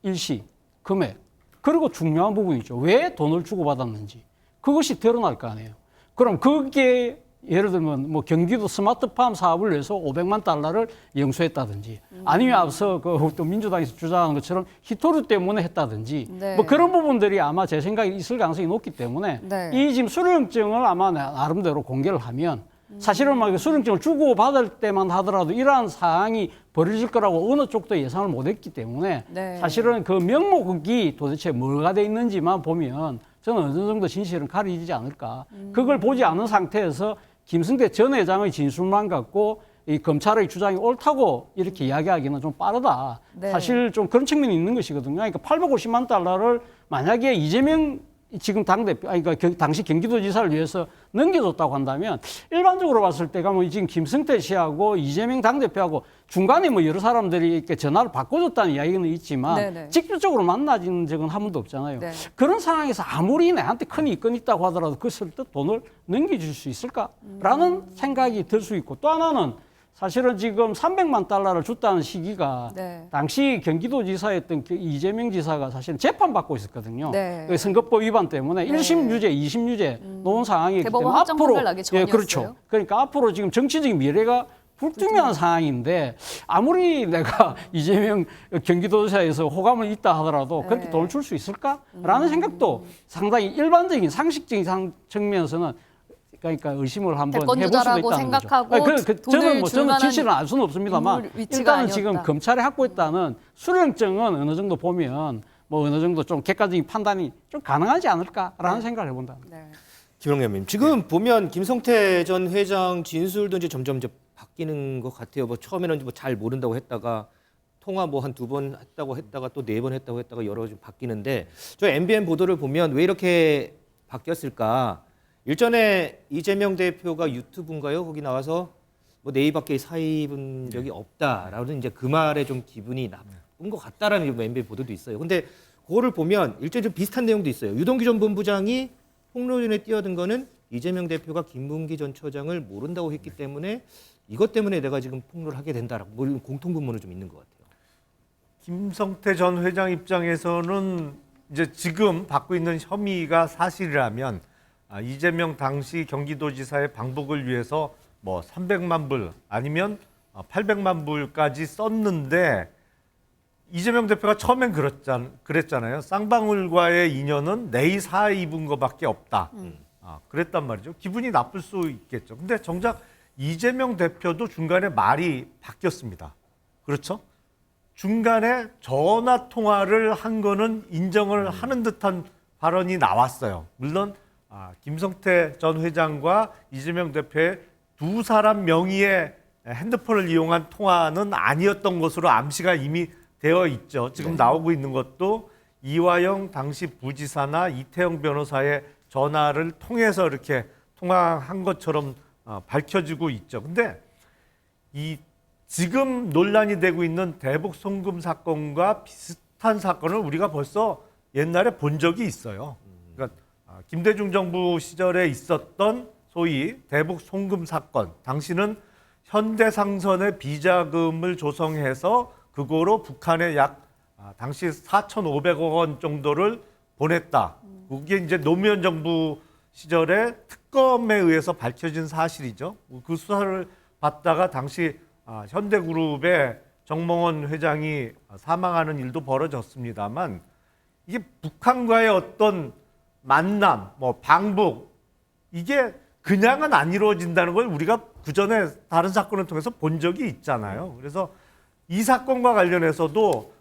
일시, 금액. 그리고 중요한 부분이죠. 왜 돈을 주고받았는지. 그것이 드러날 거 아니에요. 그럼 그게 예를 들면 뭐 경기도 스마트팜 사업을 위해서 500만 달러를 영수했다든지 아니면 앞서 또 민주당에서 주장하는 것처럼 히토류 때문에 했다든지 네. 뭐 그런 부분들이 아마 제 생각에 있을 가능성이 높기 때문에 네. 이 지금 수령증을 아마 나름대로 공개를 하면 사실은 막 수령증을 주고받을 때만 하더라도 이러한 사항이 벌어질 거라고 어느 쪽도 예상을 못했기 때문에 네. 사실은 그 명목이 도대체 뭐가 돼 있는지만 보면 저는 어느 정도 진실은 가리지 않을까. 그걸 보지 않은 상태에서 김성태 전 회장의 진술만 갖고 이 검찰의 주장이 옳다고 이렇게 이야기하기는 좀 빠르다. 네. 사실 좀 그런 측면이 있는 것이거든요. 그러니까 850만 달러를 만약에 이재명 지금 당대표, 그러니까 당시 경기도지사를 위해서 넘겨줬다고 한다면 일반적으로 봤을 때가 뭐 지금 김성태 씨하고 이재명 당대표하고 중간에 뭐 여러 사람들이 이렇게 전화를 바꿔줬다는 이야기는 있지만 네네. 직접적으로 만나진 적은 한 번도 없잖아요. 네. 그런 상황에서 아무리 내한테 큰 이권 있다고 하더라도 그 쓸듯 돈을 넘겨줄 수 있을까라는 생각이 들 수 있고 또 하나는 사실은 지금 300만 달러를 줬다는 시기가 네. 당시 경기도지사였던 이재명 지사가 사실은 재판받고 있었거든요. 네. 그 선거법 위반 때문에 네. 1심 유죄, 2심 유죄 놓은 상황이기 대법원 때문에 확정 판결 나기 예, 전이었어요. 그렇죠. 그러니까 앞으로 지금 정치적인 미래가 불투명한 상황인데 아무리 내가 이재명 경기도지사에서 호감을 있다 하더라도 그렇게 네. 돈을 줄 수 있을까라는 생각도 상당히 일반적인 상식적인 측면에서는 그러니까 의심을 한번 대권 해볼 수도 주자라고 있다는 거죠. 생각하고 저는 줄 저는 만한 진실은 알 수는 없습니다만 인물 위치가 일단은 지금 아니었다. 검찰이 확보했다는 수령증은 어느 정도 보면 뭐 어느 정도 좀 객관적인 판단이 좀 가능하지 않을까라는 생각을 해본다. 네. 김영남님, 지금 보면 김성태 전 회장 진술도 이제 점점 이제 바뀌는 것 같아요. 뭐 처음에는 뭐 잘 모른다고 했다가 통화 뭐 한 2번 했다고 했다가 또 4번 했다고 했다가 여러 좀 바뀌는데 저 MBN 보도를 보면 왜 이렇게 바뀌었을까? 일전에 이재명 대표가 유튜브인가요? 거기 나와서 뭐 내 입밖에 사입은 적이 없다라는 이제 그 말에 좀 기분이 나쁜 것 같다라는 MBN 보도도 있어요. 근데 그거를 보면 일전에 좀 비슷한 내용도 있어요. 유동규 전 본부장이 폭로전에 뛰어든 거는 이재명 대표가 김문기 전 처장을 모른다고 했기 때문에 이것 때문에 내가 지금 폭로를 하게 된다라고 뭐 이런 공통분모는 좀 있는 것 같아요. 김성태 전 회장 입장에서는 이제 지금 받고 있는 혐의가 사실이라면 이재명 당시 경기도지사의 방북을 위해서 뭐 300만 불 아니면 800만 불까지 썼는데 이재명 대표가 처음엔 그랬잖아요. 쌍방울과의 인연은 내이 사입은 것밖에 없다. 그랬단 말이죠. 기분이 나쁠 수 있겠죠. 근데 정작 이재명 대표도 중간에 말이 바뀌었습니다. 그렇죠? 중간에 전화 통화를 한 거는 인정을 하는 듯한 발언이 나왔어요. 물론 김성태 전 회장과 이재명 대표의 두 사람 명의의 핸드폰을 이용한 통화는 아니었던 것으로 암시가 이미 되어 있죠. 지금 나오고 있는 것도 이화영 당시 부지사나 이태영 변호사의 전화를 통해서 이렇게 통화한 것처럼 밝혀지고 있죠. 근데 이 지금 논란이 되고 있는 대북 송금 사건과 비슷한 사건을 우리가 벌써 옛날에 본 적이 있어요. 그러니까 김대중 정부 시절에 있었던 소위 대북 송금 사건. 당시는 현대상선의 비자금을 조성해서 그거로 북한에 약 당시 4,500억 원 정도를 보냈다. 그게 이제 노무현 정부 시절에 특검에 의해서 밝혀진 사실이죠. 그 수사를 받다가 당시 현대그룹의 정몽원 회장이 사망하는 일도 벌어졌습니다만 이게 북한과의 어떤 만남, 뭐 방북 이게 그냥은 안 이루어진다는 걸 우리가 그전에 다른 사건을 통해서 본 적이 있잖아요. 그래서 이 사건과 관련해서도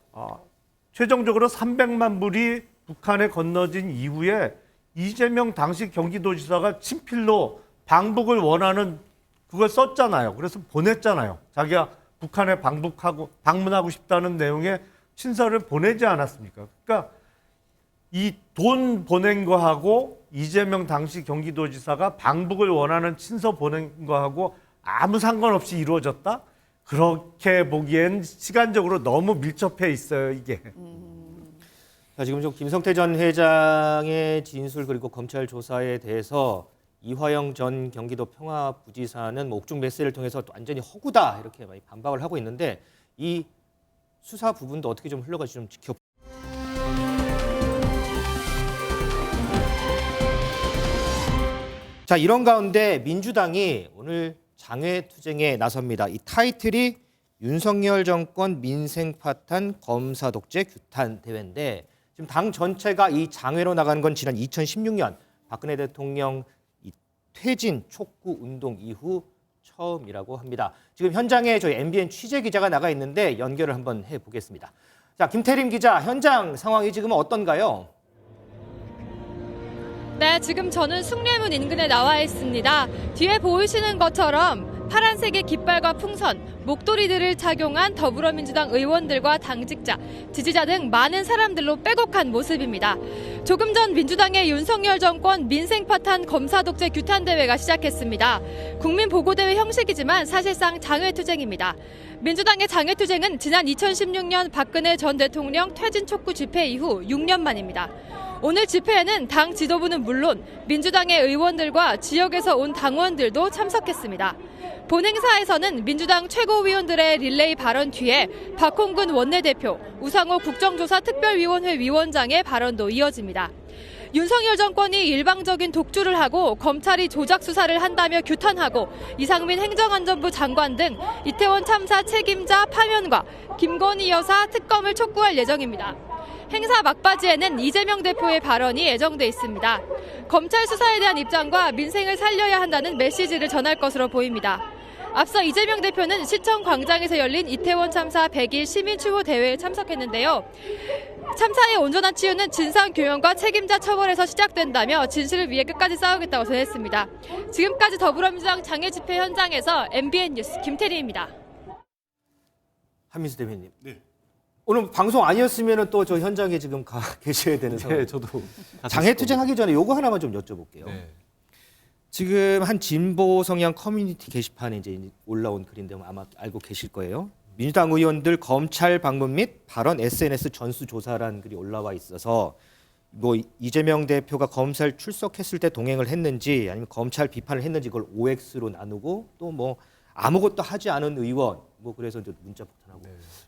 최종적으로 300만 불이 북한에 건너진 이후에 이재명 당시 경기도지사가 친필로 방북을 원하는 그걸 썼잖아요. 그래서 보냈잖아요. 자기가 북한에 방문하고 싶다는 내용의 친서를 보내지 않았습니까? 그러니까 이 돈 보낸 거하고 이재명 당시 경기도지사가 방북을 원하는 친서 보낸 거하고 아무 상관없이 이루어졌다? 그렇게 보기엔 시간적으로 너무 밀접해 있어요, 이게. 자, 지금 좀 김성태 전 회장의 진술 그리고 검찰 조사에 대해서 이화영 전 경기도 평화부지사는 뭐 옥중 메시지를 통해서 완전히 허구다 이렇게 많이 반박을 하고 있는데 이 수사 부분도 어떻게 좀 흘러갈지 좀 지켜. 자, 이런 가운데 민주당이 오늘 장외투쟁에 나섭니다. 이 타이틀이 윤석열 정권 민생 파탄 검사 독재 규탄 대회인데 지금 당 전체가 이 장외로 나간 건 지난 2016년 박근혜 대통령 이 퇴진 촉구 운동 이후 처음이라고 합니다. 지금 현장에 저희 MBN 취재 기자가 나가 있는데 연결을 한번 해보겠습니다. 자, 김태림 기자, 현장 상황이 지금 어떤가요? 네, 지금 저는 숭례문 인근에 나와 있습니다. 뒤에 보이시는 것처럼 파란색의 깃발과 풍선, 목도리들을 착용한 더불어민주당 의원들과 당직자, 지지자 등 많은 사람들로 빼곡한 모습입니다. 조금 전 민주당의 윤석열 정권 민생 파탄 검사 독재 규탄 대회가 시작했습니다. 국민보고대회 형식이지만 사실상 장외투쟁입니다. 민주당의 장외투쟁은 지난 2016년 박근혜 전 대통령 퇴진 촉구 집회 이후 6년 만입니다. 오늘 집회에는 당 지도부는 물론 민주당의 의원들과 지역에서 온 당원들도 참석했습니다. 본행사에서는 민주당 최고위원들의 릴레이 발언 뒤에 박홍근 원내대표, 우상호 국정조사 특별위원회 위원장의 발언도 이어집니다. 윤석열 정권이 일방적인 독주를 하고 검찰이 조작 수사를 한다며 규탄하고 이상민 행정안전부 장관 등 이태원 참사 책임자 파면과 김건희 여사 특검을 촉구할 예정입니다. 행사 막바지에는 이재명 대표의 발언이 예정돼 있습니다. 검찰 수사에 대한 입장과 민생을 살려야 한다는 메시지를 전할 것으로 보입니다. 앞서 이재명 대표는 시청 광장에서 열린 이태원 참사 100일 시민추모 대회에 참석했는데요. 참사의 온전한 치유는 진상규명과 책임자 처벌에서 시작된다며 진실을 위해 끝까지 싸우겠다고 전했습니다. 지금까지 더불어민주당 장외집회 현장에서 MBN 뉴스 김태리입니다. 한민수 대변인. 네. 오늘 방송 아니었으면 또 저 현장에 지금 가 계셔야 되는 상황. 네, 저도 장애 투쟁하기 전에 요거 하나만 좀 여쭤볼게요. 네. 지금 한 진보 성향 커뮤니티 게시판에 이제 올라온 글인데 아마 알고 계실 거예요. 민주당 의원들 검찰 방문 및 발언 SNS 전수조사라는 글이 올라와 있어서 뭐 이재명 대표가 검찰 출석했을 때 동행을 했는지 아니면 검찰 비판을 했는지 그걸 OX로 나누고 또 뭐 아무것도 하지 않은 의원 뭐 그래서 이제 문자 폭탄하고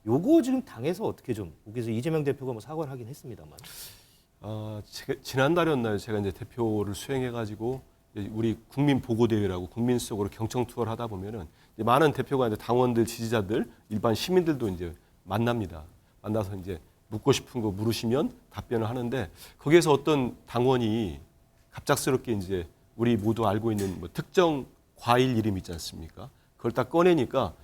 요거 지금 당에서 어떻게 좀 거기서 이재명 대표가 뭐 사과를 하긴 했습니다만. 지난달이었나요? 제가 이제 대표를 수행해가지고 우리 국민 보고 대회라고 국민 속으로 경청 투어를 하다 보면은 이제 많은 대표가 이제 당원들, 지지자들, 일반 시민들도 이제 만납니다. 만나서 이제 묻고 싶은 거 물으시면 답변을 하는데 거기에서 어떤 당원이 갑작스럽게 이제 우리 모두 알고 있는 뭐 특정 과일 이름 있지 않습니까? 그걸 딱 꺼내니까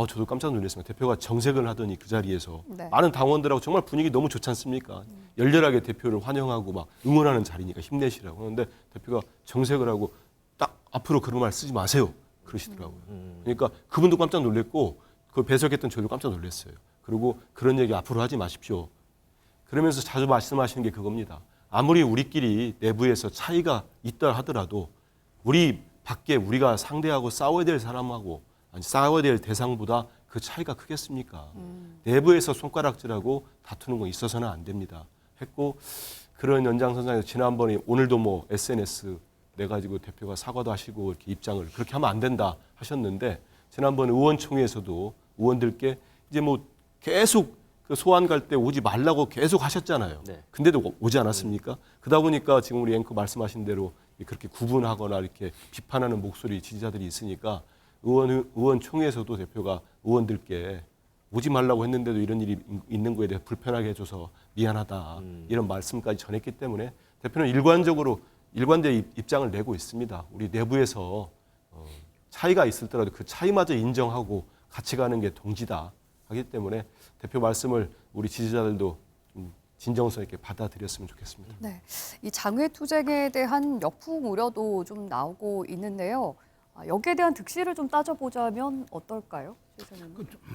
저도 깜짝 놀랐습니다. 대표가 정색을 하더니 그 자리에서 네. 많은 당원들하고 정말 분위기 너무 좋지 않습니까? 열렬하게 대표를 환영하고 막 응원하는 자리니까 힘내시라고 하는데 대표가 정색을 하고 딱 앞으로 그런 말 쓰지 마세요 그러시더라고요. 그러니까 그분도 깜짝 놀랐고 그걸 배석했던 저도 깜짝 놀랐어요. 그리고 그런 얘기 앞으로 하지 마십시오. 그러면서 자주 말씀하시는 게 그겁니다. 아무리 우리끼리 내부에서 차이가 있다 하더라도 우리 밖에 우리가 상대하고 싸워야 될 사람하고 아니 싸워야 될 대상보다 그 차이가 크겠습니까? 내부에서 손가락질하고 다투는 건 있어서는 안 됩니다. 했고 그런 연장선상에서 지난번에 오늘도 뭐 SNS 내가지고 대표가 사과도 하시고 이렇게 입장을 그렇게 하면 안 된다 하셨는데 지난번 의원총회에서도 의원들께 이제 뭐 계속 그 소환 갈 때 오지 말라고 계속 하셨잖아요. 네. 근데도 오지 않았습니까? 그러다 보니까 지금 우리 앵커 말씀하신 대로 그렇게 구분하거나 이렇게 비판하는 목소리 지지자들이 있으니까 의원총회에서도 대표가 의원들께 오지 말라고 했는데도 이런 일이 있는 거에 대해 불편하게 해줘서 미안하다 이런 말씀까지 전했기 때문에 대표는 일관된 입장을 내고 있습니다. 우리 내부에서 차이가 있을더라도 그 차이마저 인정하고 같이 가는 게 동지다 하기 때문에 대표 말씀을 우리 지지자들도 진정성 있게 받아들였으면 좋겠습니다. 네, 이 장외 투쟁에 대한 역풍 우려도 좀 나오고 있는데요. 여기에 대한 득실을 좀 따져보자면 어떨까요?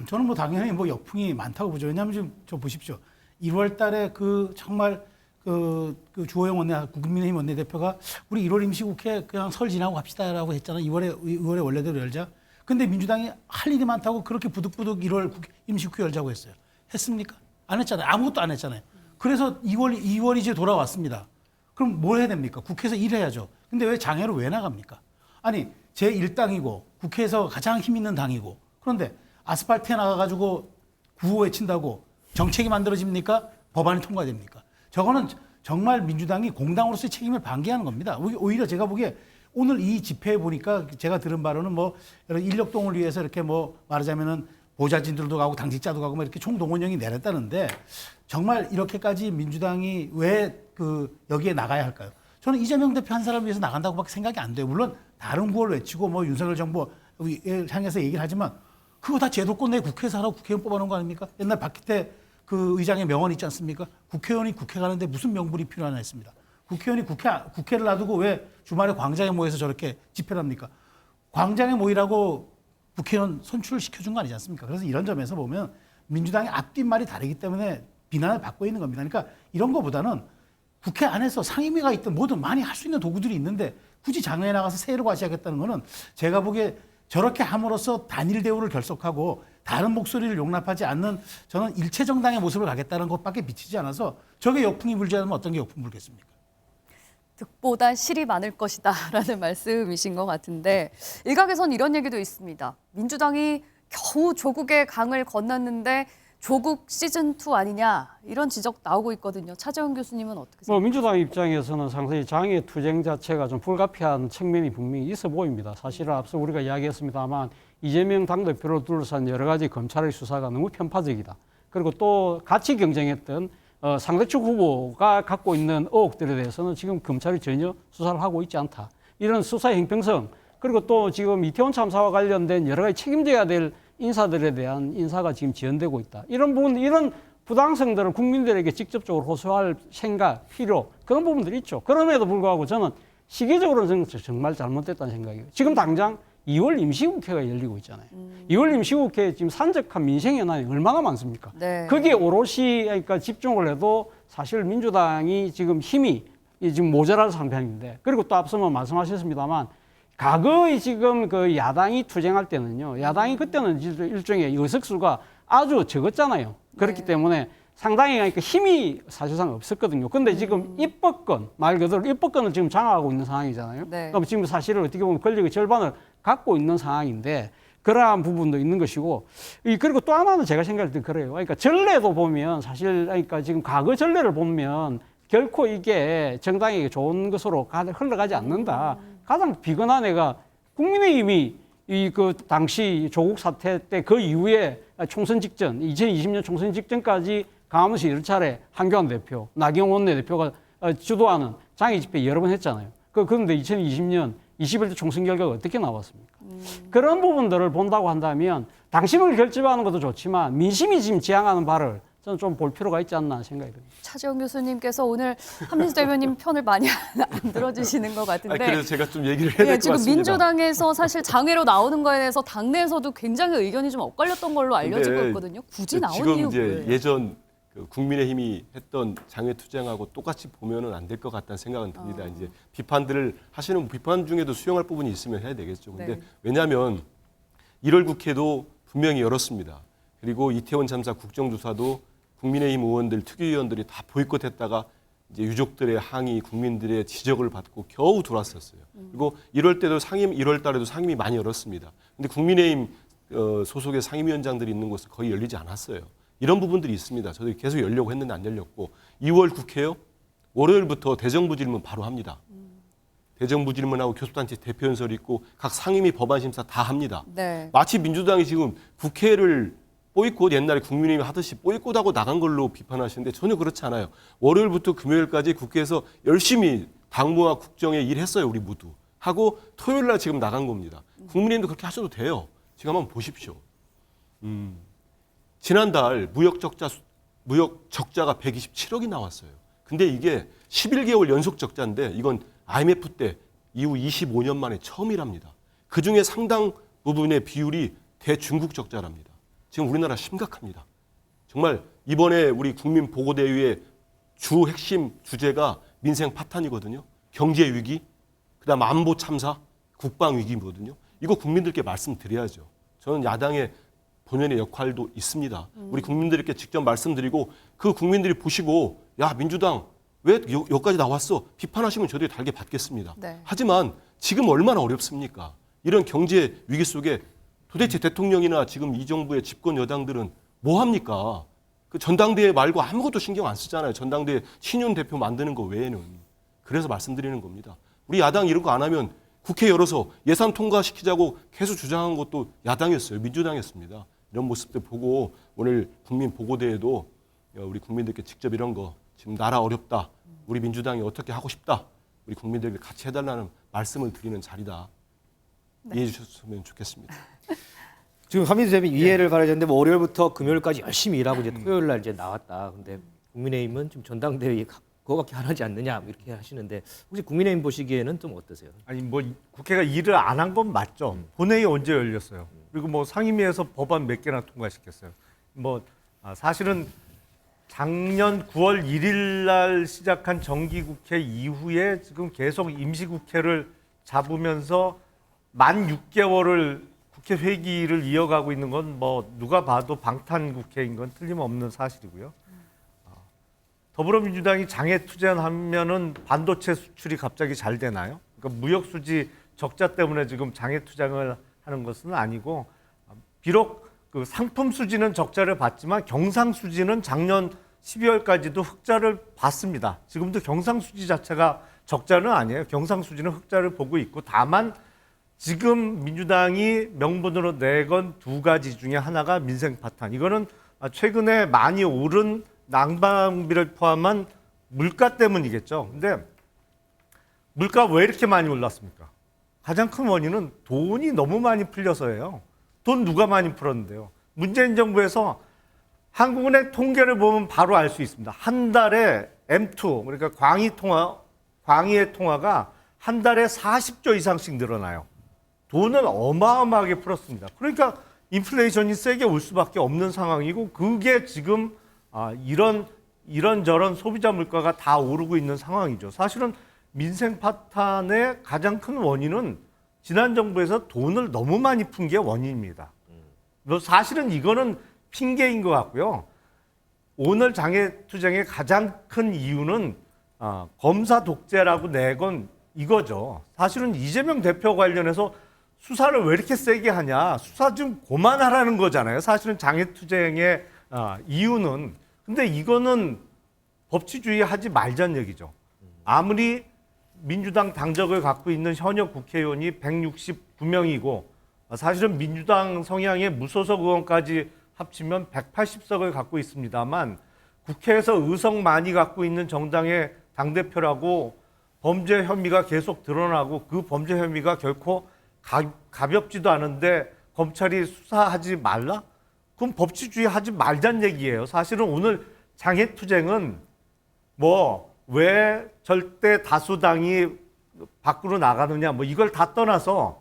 저는 뭐 당연히 뭐 역풍이 많다고 보죠. 왜냐하면 지금 저 보십시오. 1월 달에 그 정말 그 주호영 국민의힘 원내대표가 우리 1월 임시국회 그냥 설 지나고 갑시다라고 했잖아요. 2월에 원래대로 열자. 근데 민주당이 할 일이 많다고 그렇게 부득부득 1월 임시국회 열자고 했어요. 했습니까? 안 했잖아요. 아무것도 안 했잖아요. 그래서 2월이 이제 돌아왔습니다. 그럼 뭘 해야 됩니까? 국회에서 일해야죠. 근데 왜 장애로 왜 나갑니까? 아니 제1당이고 국회에서 가장 힘 있는 당이고 그런데 아스팔트에 나가가지고 구호 외친다고 정책이 만들어집니까? 법안이 통과됩니까? 저거는 정말 민주당이 공당으로서의 책임을 방기하는 겁니다. 오히려 제가 보기에 오늘 이 집회에 보니까 제가 들은 바로는 뭐 여러 인력동을 위해서 이렇게 뭐 말하자면은 보좌진들도 가고 당직자도 가고 뭐 이렇게 총동원령이 내렸다는데 정말 이렇게까지 민주당이 왜 여기에 나가야 할까요? 저는 이재명 대표 한 사람을 위해서 나간다고밖에 생각이 안 돼요. 물론 다른 구호를 외치고 뭐 윤석열 정부를 향해서 얘기를 하지만 그거 다 제도권 내 국회에서 하라고 국회의원 뽑아놓은 거 아닙니까? 옛날 박기태 그 의장의 명언 있지 않습니까? 국회의원이 국회 가는데 무슨 명분이 필요하나 했습니다. 국회의원이 국회를 놔두고 왜 주말에 광장에 모여서 저렇게 집회를 합니까? 광장에 모이라고 국회의원 선출을 시켜준 거 아니지 않습니까? 그래서 이런 점에서 보면 민주당의 앞뒷말이 다르기 때문에 비난을 받고 있는 겁니다. 그러니까 이런 거보다는 국회 안에서 상임위가 있든 뭐든 많이 할 수 있는 도구들이 있는데 굳이 장외에 나가서 세일을 과시하겠다는 거는 제가 보기에 저렇게 함으로써 단일 대우를 결속하고 다른 목소리를 용납하지 않는 저는 일체정당의 모습을 가겠다는 것밖에 비치지 않아서 저게 역풍이 불지 않으면 어떤 게 역풍 불겠습니까? 득보다 실이 많을 것이다라는 말씀이신 것 같은데 일각에선 이런 얘기도 있습니다. 민주당이 겨우 조국의 강을 건넜는데 조국 시즌2 아니냐 이런 지적 나오고 있거든요. 차재원 교수님은 어떻게 생각하세요? 민주당 입장에서는 상당히 장애 투쟁 자체가 좀 불가피한 측면이 분명히 있어 보입니다. 사실은 앞서 우리가 이야기했습니다만 이재명 당대표를 둘러싼 여러 가지 검찰의 수사가 너무 편파적이다. 그리고 또 같이 경쟁했던 상대측 후보가 갖고 있는 의혹들에 대해서는 지금 검찰이 전혀 수사를 하고 있지 않다. 이런 수사의 형평성 그리고 또 지금 이태원 참사와 관련된 여러 가지 책임져야 될 인사들에 대한 인사가 지금 지연되고 있다. 이런 부분, 이런 부당성들을 국민들에게 직접적으로 호소할 생각, 필요 그런 부분들이 있죠. 그럼에도 불구하고 저는 시기적으로는 정말 잘못됐다는 생각이에요. 지금 당장 2월 임시국회가 열리고 있잖아요. 2월 임시국회에 지금 산적한 민생현안이 얼마나 많습니까? 네. 거기에 오롯이 그러니까 집중을 해도 사실 민주당이 지금 힘이 지금 모자랄 상황인데, 그리고 또 앞서 말씀하셨습니다만 과거에 지금 그 야당이 투쟁할 때는요, 야당이 그때는 일종의 의석수가 아주 적었잖아요. 그렇기 때문에 상당히 그러니까 힘이 사실상 없었거든요. 근데 지금 입법권, 말 그대로 입법권을 지금 장악하고 있는 상황이잖아요. 네. 그럼 지금 사실은 어떻게 보면 권력의 절반을 갖고 있는 상황인데, 그러한 부분도 있는 것이고, 그리고 또 하나는 제가 생각할 때 그래요. 그러니까 전례도 보면 사실 그러니까 지금 과거 전례를 보면 결코 이게 정당에게 좋은 것으로 흘러가지 않는다. 가장 비근한 애가 국민의힘이 그 당시 조국 사태 때 그 이후에 총선 직전, 2020년 총선 직전까지 강화문시 1차례 한교안 대표, 나경원 원내대표가 주도하는 장애 집회 여러 번 했잖아요. 그런데 2020년 21대 총선 결과가 어떻게 나왔습니까? 그런 부분들을 본다고 한다면 당심을 결집하는 것도 좋지만 민심이 지금 지향하는 바를 저는 좀 볼 필요가 있지 않나 생각이 듭니다. 차재원 교수님께서 오늘 한민수 대변인 편을 많이 안 들어주시는 것 같은데. 그래서 제가 좀 얘기를 해야 될 것 지금 같습니다. 민주당에서 사실 장애로 나오는 거에 대해서 당내에서도 굉장히 의견이 좀 엇갈렸던 걸로 알려지고 있거든요. 굳이 나온 지금 이유 이제 뭐예요? 예전 그 국민의힘이 했던 장애 투쟁하고 똑같이 보면은 안 될 것 같다는 생각은 듭니다. 이제 비판들을 하시는 비판 중에도 수용할 부분이 있으면 해야 되겠죠. 근데 네. 왜냐하면 1월 국회도 분명히 열었습니다. 그리고 이태원 참사 국정조사도 국민의힘 의원들, 특위위원들이 다 보이콧했다가 이제 유족들의 항의, 국민들의 지적을 받고 겨우 들어왔었어요. 그리고 1월 때도 1월 달에도 상임위 많이 열었습니다. 근데 국민의힘 소속의 상임위원장들이 있는 곳은 거의 열리지 않았어요. 이런 부분들이 있습니다. 저도 계속 열려고 했는데 안 열렸고, 2월 국회요? 월요일부터 대정부 질문 바로 합니다. 대정부 질문하고 교섭단체 대표연설 있고 각 상임위 법안심사 다 합니다. 네. 마치 민주당이 지금 국회를 보이콧, 옛날에 국민의힘이 하듯이 보이콧하고 나간 걸로 비판하시는데 전혀 그렇지 않아요. 월요일부터 금요일까지 국회에서 열심히 당무와 국정에 일했어요. 우리 모두. 하고 토요일 날 지금 나간 겁니다. 국민의힘도 그렇게 하셔도 돼요. 지금 한번 보십시오. 지난달 무역 적자가 127억이 나왔어요. 근데 이게 11개월 연속 적자인데 이건 IMF 때 이후 25년 만에 처음이랍니다. 그중에 상당 부분의 비율이 대중국 적자랍니다. 지금 우리나라 심각합니다. 정말 이번에 우리 국민보고대회의 주 핵심 주제가 민생 파탄이거든요. 경제 위기, 그다음 안보 참사, 국방 위기거든요. 이거 국민들께 말씀드려야죠. 저는 야당의 본연의 역할도 있습니다. 우리 국민들께 직접 말씀드리고 그 국민들이 보시고 야 민주당 왜 여기까지 나왔어? 비판하시면 저희들이 달게 받겠습니다. 네. 하지만 지금 얼마나 어렵습니까? 이런 경제 위기 속에 도대체 대통령이나 지금 이 정부의 집권 여당들은 뭐 합니까? 그 전당대회 말고 아무것도 신경 안 쓰잖아요. 전당대회 친윤 대표 만드는 거 외에는. 그래서 말씀드리는 겁니다. 우리 야당 이런 거 안 하면 국회 열어서 예산 통과시키자고 계속 주장한 것도 야당이었어요. 민주당이었습니다. 이런 모습들 보고 오늘 국민 보고대회도 우리 국민들께 직접 이런 거 지금 나라 어렵다. 우리 민주당이 어떻게 하고 싶다. 우리 국민들에게 같이 해달라는 말씀을 드리는 자리다. 네. 이해해 주셨으면 좋겠습니다. 지금 한민수 대변인 이해를 바라야 되는데 뭐 월요일부터 금요일까지 열심히 일하고 이제 토요일 날 이제 나왔다. 근데 국민의힘은 지금 전당대회 그거밖에 안 하지 않느냐 이렇게 하시는데 혹시 국민의힘 보시기에는 좀 어떠세요? 아니 뭐 국회가 일을 안 한 건 맞죠. 본회의 언제 열렸어요? 그리고 뭐 상임위에서 법안 몇 개나 통과시켰어요. 뭐 사실은 작년 9월 1일 날 시작한 정기국회 이후에 지금 계속 임시국회를 잡으면서 만 6개월을 국회 회기를 이어가고 있는 건 뭐 누가 봐도 방탄국회인 건 틀림없는 사실이고요. 더불어민주당이 장애 투쟁하면은 반도체 수출이 갑자기 잘 되나요? 그러니까 무역 수지 적자 때문에 지금 장애 투쟁을 하는 것은 아니고 비록 그 상품 수지는 적자를 봤지만 경상 수지는 작년 12월까지도 흑자를 봤습니다. 지금도 경상 수지 자체가 적자는 아니에요. 경상 수지는 흑자를 보고 있고 다만 지금 민주당이 명분으로 내건 두 가지 중에 하나가 민생 파탄. 이거는 최근에 많이 오른 난방비를 포함한 물가 때문이겠죠. 근데 물가 왜 이렇게 많이 올랐습니까? 가장 큰 원인은 돈이 너무 많이 풀려서예요. 돈 누가 많이 풀었는데요. 문재인 정부에서 한국은행 통계를 보면 바로 알 수 있습니다. 한 달에 M2, 그러니까 광의의 통화가 한 달에 40조 이상씩 늘어나요. 돈을 어마어마하게 풀었습니다. 그러니까 인플레이션이 세게 올 수밖에 없는 상황이고 그게 지금 이런저런 소비자 물가가 다 오르고 있는 상황이죠. 사실은 민생 파탄의 가장 큰 원인은 지난 정부에서 돈을 너무 많이 푼 게 원인입니다. 사실은 이거는 핑계인 것 같고요. 오늘 장애투쟁의 가장 큰 이유는 검사 독재라고 내건 이거죠. 사실은 이재명 대표 관련해서 수사를 왜 이렇게 세게 하냐. 수사 좀 그만하라는 거잖아요. 사실은 장애투쟁의 이유는. 근데 이거는 법치주의 하지 말자는 얘기죠. 아무리 민주당 당적을 갖고 있는 현역 국회의원이 169명이고 사실은 민주당 성향의 무소속 의원까지 합치면 180석을 갖고 있습니다만 국회에서 의석 많이 갖고 있는 정당의 당대표라고 범죄 혐의가 계속 드러나고 그 범죄 혐의가 결코 가볍지도 않은데 검찰이 수사하지 말라? 그럼 법치주의 하지 말자는 얘기예요. 사실은 오늘 장애투쟁은 왜 절대 다수당이 밖으로 나가느냐 이걸 다 떠나서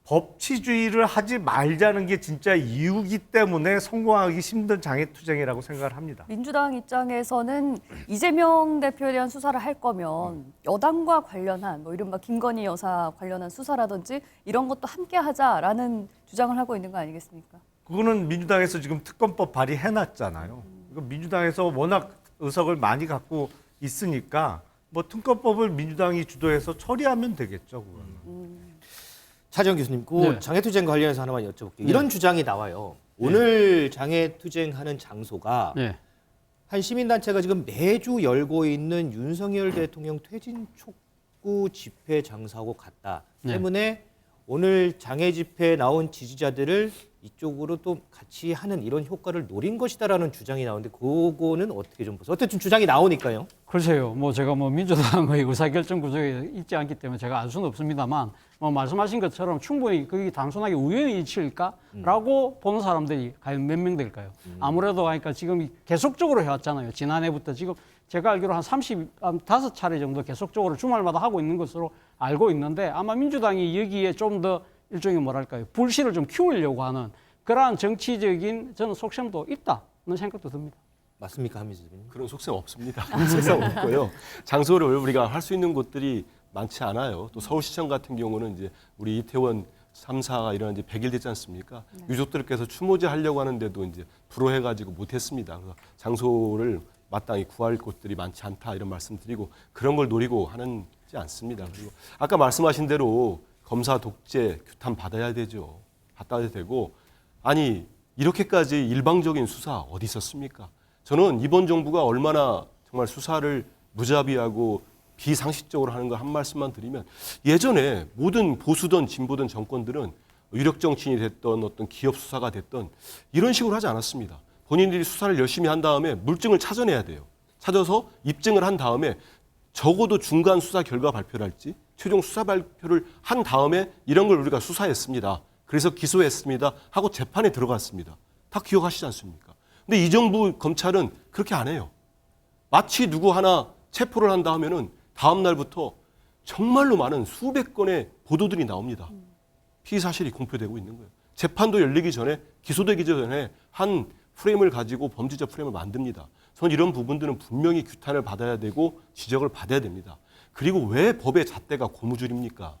법치주의를 하지 말자는 게 진짜 이유기 때문에 성공하기 힘든 장애투쟁이라고 생각을 합니다. 민주당 입장에서는 이재명 대표에 대한 수사를 할 거면 여당과 관련한 이른바 김건희 여사 관련한 수사라든지 이런 것도 함께 하자라는 주장을 하고 있는 거 아니겠습니까? 그거는 민주당에서 지금 특검법 발의해놨잖아요. 민주당에서 워낙 의석을 많이 갖고 있으니까 특검법을 민주당이 주도해서 처리하면 되겠죠. 그거는. 차재원 교수님, 네. 장애투쟁 관련해서 하나만 여쭤볼게요. 이런 주장이 나와요. 오늘 장애투쟁하는 장소가 한 시민단체가 지금 매주 열고 있는 윤석열 대통령 퇴진 촉구 집회 장소하고 같다. 때문에 오늘 장애 집회에 나온 지지자들을 이쪽으로 또 같이 하는 이런 효과를 노린 것이다라는 주장이 나오는데 그거는 어떻게 좀 보세요? 어쨌든 주장이 나오니까요. 글쎄요. 제가 민주당의 의사결정 구조에 있지 않기 때문에 제가 알 수는 없습니다만 말씀하신 것처럼 충분히 그게 단순하게 우연의 일치일까라고 보는 사람들이 과연 몇 명 될까요? 아무래도 그러니까 지금 계속적으로 해왔잖아요. 지난해부터 지금 제가 알기로 한 35차례 정도 계속적으로 주말마다 하고 있는 것으로 알고 있는데 아마 민주당이 여기에 좀 더 일종의 불씨를 좀 키우려고 하는 그러한 정치적인 저는 속셈도 있다는 생각도 듭니다. 맞습니까, 한민수 대표님? 그런 속셈 없습니다. 속셈 없고요. 장소를 우리가 할 수 있는 곳들이 많지 않아요. 또 서울시청 같은 경우는 이제 우리 이태원 3사가 일어난 지 100일 됐지 않습니까? 유족들께서 추모제 하려고 하는데도 이제 불허해가지고 못했습니다. 그래서 장소를 마땅히 구할 곳들이 많지 않다 이런 말씀드리고 그런 걸 노리고 하는지 않습니다. 그리고 아까 말씀하신 대로 검사 독재 규탄 받아야 되죠. 받아야 되고 아니 이렇게까지 일방적인 수사 어디 있었습니까? 저는 이번 정부가 얼마나 정말 수사를 무자비하고 비상식적으로 하는 거 한 말씀만 드리면 예전에 모든 보수든 진보든 정권들은 유력 정치인이 됐던 어떤 기업 수사가 됐던 이런 식으로 하지 않았습니다. 본인들이 수사를 열심히 한 다음에 물증을 찾아내야 돼요. 찾아서 입증을 한 다음에 적어도 중간 수사 결과 발표를 할지 최종 수사 발표를 한 다음에 이런 걸 우리가 수사했습니다. 그래서 기소했습니다. 하고 재판에 들어갔습니다. 다 기억하시지 않습니까? 근데 이 정부 검찰은 그렇게 안 해요. 마치 누구 하나 체포를 한다 하면은 다음 날부터 정말로 많은 수백 건의 보도들이 나옵니다. 피의 사실이 공표되고 있는 거예요. 재판도 열리기 전에 기소되기 전에 한 프레임을 가지고 범죄자 프레임을 만듭니다. 저는 이런 부분들은 분명히 규탄을 받아야 되고 지적을 받아야 됩니다. 그리고 왜 법의 잣대가 고무줄입니까?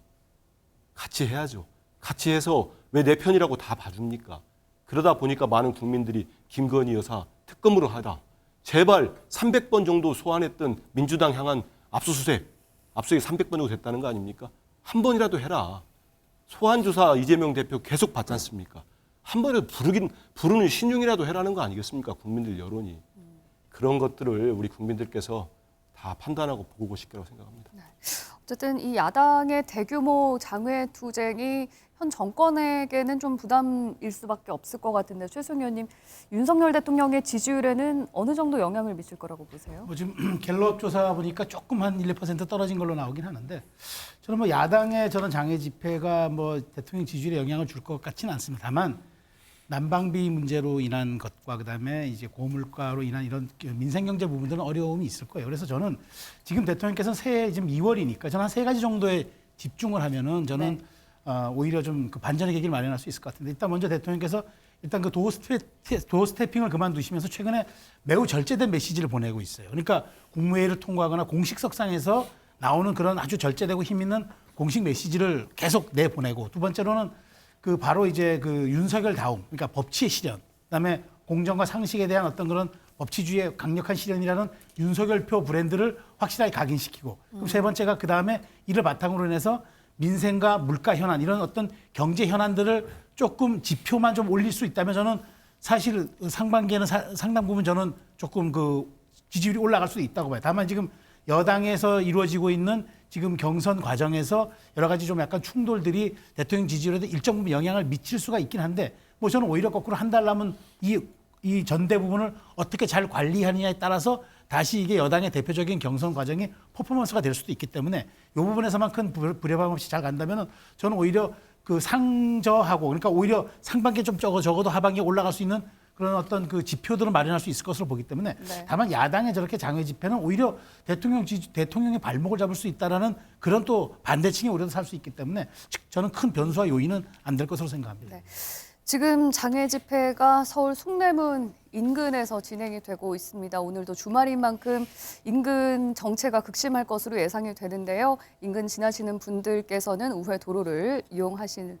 같이 해야죠. 같이 해서 왜 내 편이라고 다 봐줍니까? 그러다 보니까 많은 국민들이 김건희 여사 특검으로 하라. 제발 300번 정도 소환했던 민주당 향한 압수수색 300번 정도 됐다는 거 아닙니까? 한 번이라도 해라. 소환조사 이재명 대표 계속 받지 않습니까? 한 번이라도 부르는 신용이라도 해라는 거 아니겠습니까? 국민들 여론이. 그런 것들을 우리 국민들께서 다 판단하고 보고 계실 거라고 생각합니다. 어쨌든 이 야당의 대규모 장외투쟁이 현 정권에게는 좀 부담일 수밖에 없을 것 같은데 최승희 의원님, 윤석열 대통령의 지지율에는 어느 정도 영향을 미칠 거라고 보세요? 지금 갤럽 조사 보니까 조금 한 1~2% 떨어진 걸로 나오긴 하는데 저는 야당의 저런 장애 집회가 대통령 지지율에 영향을 줄 것 같지는 않습니다만 난방비 문제로 인한 것과 그다음에 이제 고물가로 인한 이런 민생 경제 부분들은 어려움이 있을 거예요. 그래서 저는 지금 대통령께서는 새해 지금 2월이니까 저는 한 3가지 정도에 집중을 하면은 저는 오히려 좀 그 반전의 계기를 마련할 수 있을 것 같은데 일단 먼저 대통령께서 일단 그 도어 스태핑을 그만두시면서 최근에 매우 절제된 메시지를 보내고 있어요. 그러니까 국무회의를 통과하거나 공식석상에서 나오는 그런 아주 절제되고 힘 있는 공식 메시지를 계속 내보내고 두 번째로는 그 바로 이제 그 윤석열 다움, 그러니까 법치의 실현, 그다음에 공정과 상식에 대한 어떤 그런 법치주의의 강력한 실현이라는 윤석열표 브랜드를 확실하게 각인시키고 그리고 세 번째가 그다음에 이를 바탕으로 인해서 민생과 물가 현안 이런 어떤 경제 현안들을 조금 지표만 좀 올릴 수 있다면 저는 사실 상반기에는 상당 부분 저는 조금 그 지지율이 올라갈 수도 있다고 봐요. 다만 지금 여당에서 이루어지고 있는 지금 경선 과정에서 여러 가지 좀 약간 충돌들이 대통령 지지율에도 일정 부분 영향을 미칠 수가 있긴 한데 뭐 저는 오히려 거꾸로 한 달 남은 이 전대 부분을 어떻게 잘 관리하느냐에 따라서 다시 이게 여당의 대표적인 경선 과정이 퍼포먼스가 될 수도 있기 때문에 이 부분에서만 큰 불협화음 없이 잘 간다면 저는 오히려 그 상저하고 그러니까 오히려 상반기에 좀 적어도 하반기에 올라갈 수 있는 그런 어떤 그 지표들은 마련할 수 있을 것으로 보기 때문에 네. 다만 야당의 저렇게 장외 집회는 오히려 대통령의 발목을 잡을 수 있다라는 그런 또 반대층의 우려도 살 수 있기 때문에 저는 큰 변수와 요인은 안 될 것으로 생각합니다. 네. 지금 장외 집회가 서울 숭례문 인근에서 진행이 되고 있습니다. 오늘도 주말인 만큼 인근 정체가 극심할 것으로 예상이 되는데요. 인근 지나시는 분들께서는 우회 도로를 이용하셔야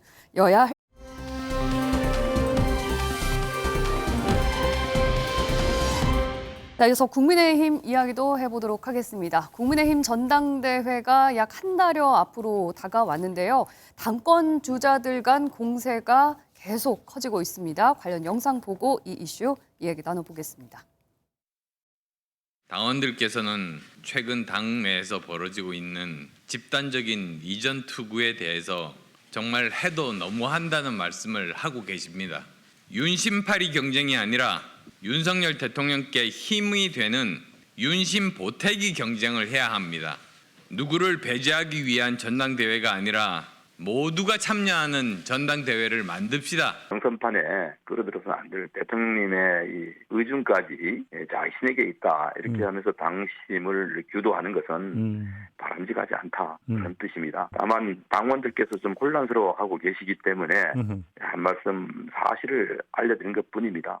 자, 이어서 국민의힘 이야기도 해보도록 하겠습니다. 국민의힘 전당대회가 약 한 달여 앞으로 다가왔는데요. 당권 주자들 간 공세가 계속 커지고 있습니다. 관련 영상 보고 이 이슈 이야기 나눠보겠습니다. 당원들께서는 최근 당 내에서 벌어지고 있는 집단적인 이전 투구에 대해서 정말 해도 너무한다는 말씀을 하고 계십니다. 윤심팔이 경쟁이 아니라 윤석열 대통령께 힘이 되는 윤심 보태기 경쟁을 해야 합니다. 누구를 배제하기 위한 전당대회가 아니라 모두가 참여하는 전당대회를 만듭시다. 경선판에 끌어들여서는 안 될 대통령님의 이 의중까지 자신에게 있다 이렇게 하면서 당심을 규도하는 것은 바람직하지 않다 그런 뜻입니다. 다만 당원들께서 좀 혼란스러워하고 계시기 때문에 한 말씀 사실을 알려드린 것뿐입니다.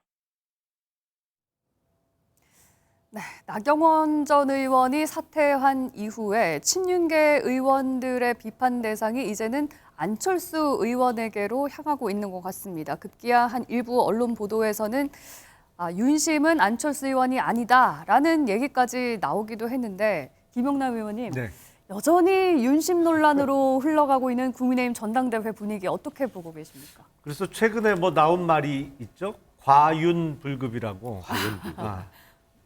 네, 나경원 전 의원이 사퇴한 이후에 친윤계 의원들의 비판 대상이 이제는 안철수 의원에게로 향하고 있는 것 같습니다. 급기야 한 일부 언론 보도에서는 윤심은 안철수 의원이 아니다라는 얘기까지 나오기도 했는데 김용남 의원님, 네. 여전히 윤심 논란으로 흘러가고 있는 국민의힘 전당대회 분위기 어떻게 보고 계십니까? 그래서 최근에 뭐 나온 말이 있죠. 과윤불급이라고.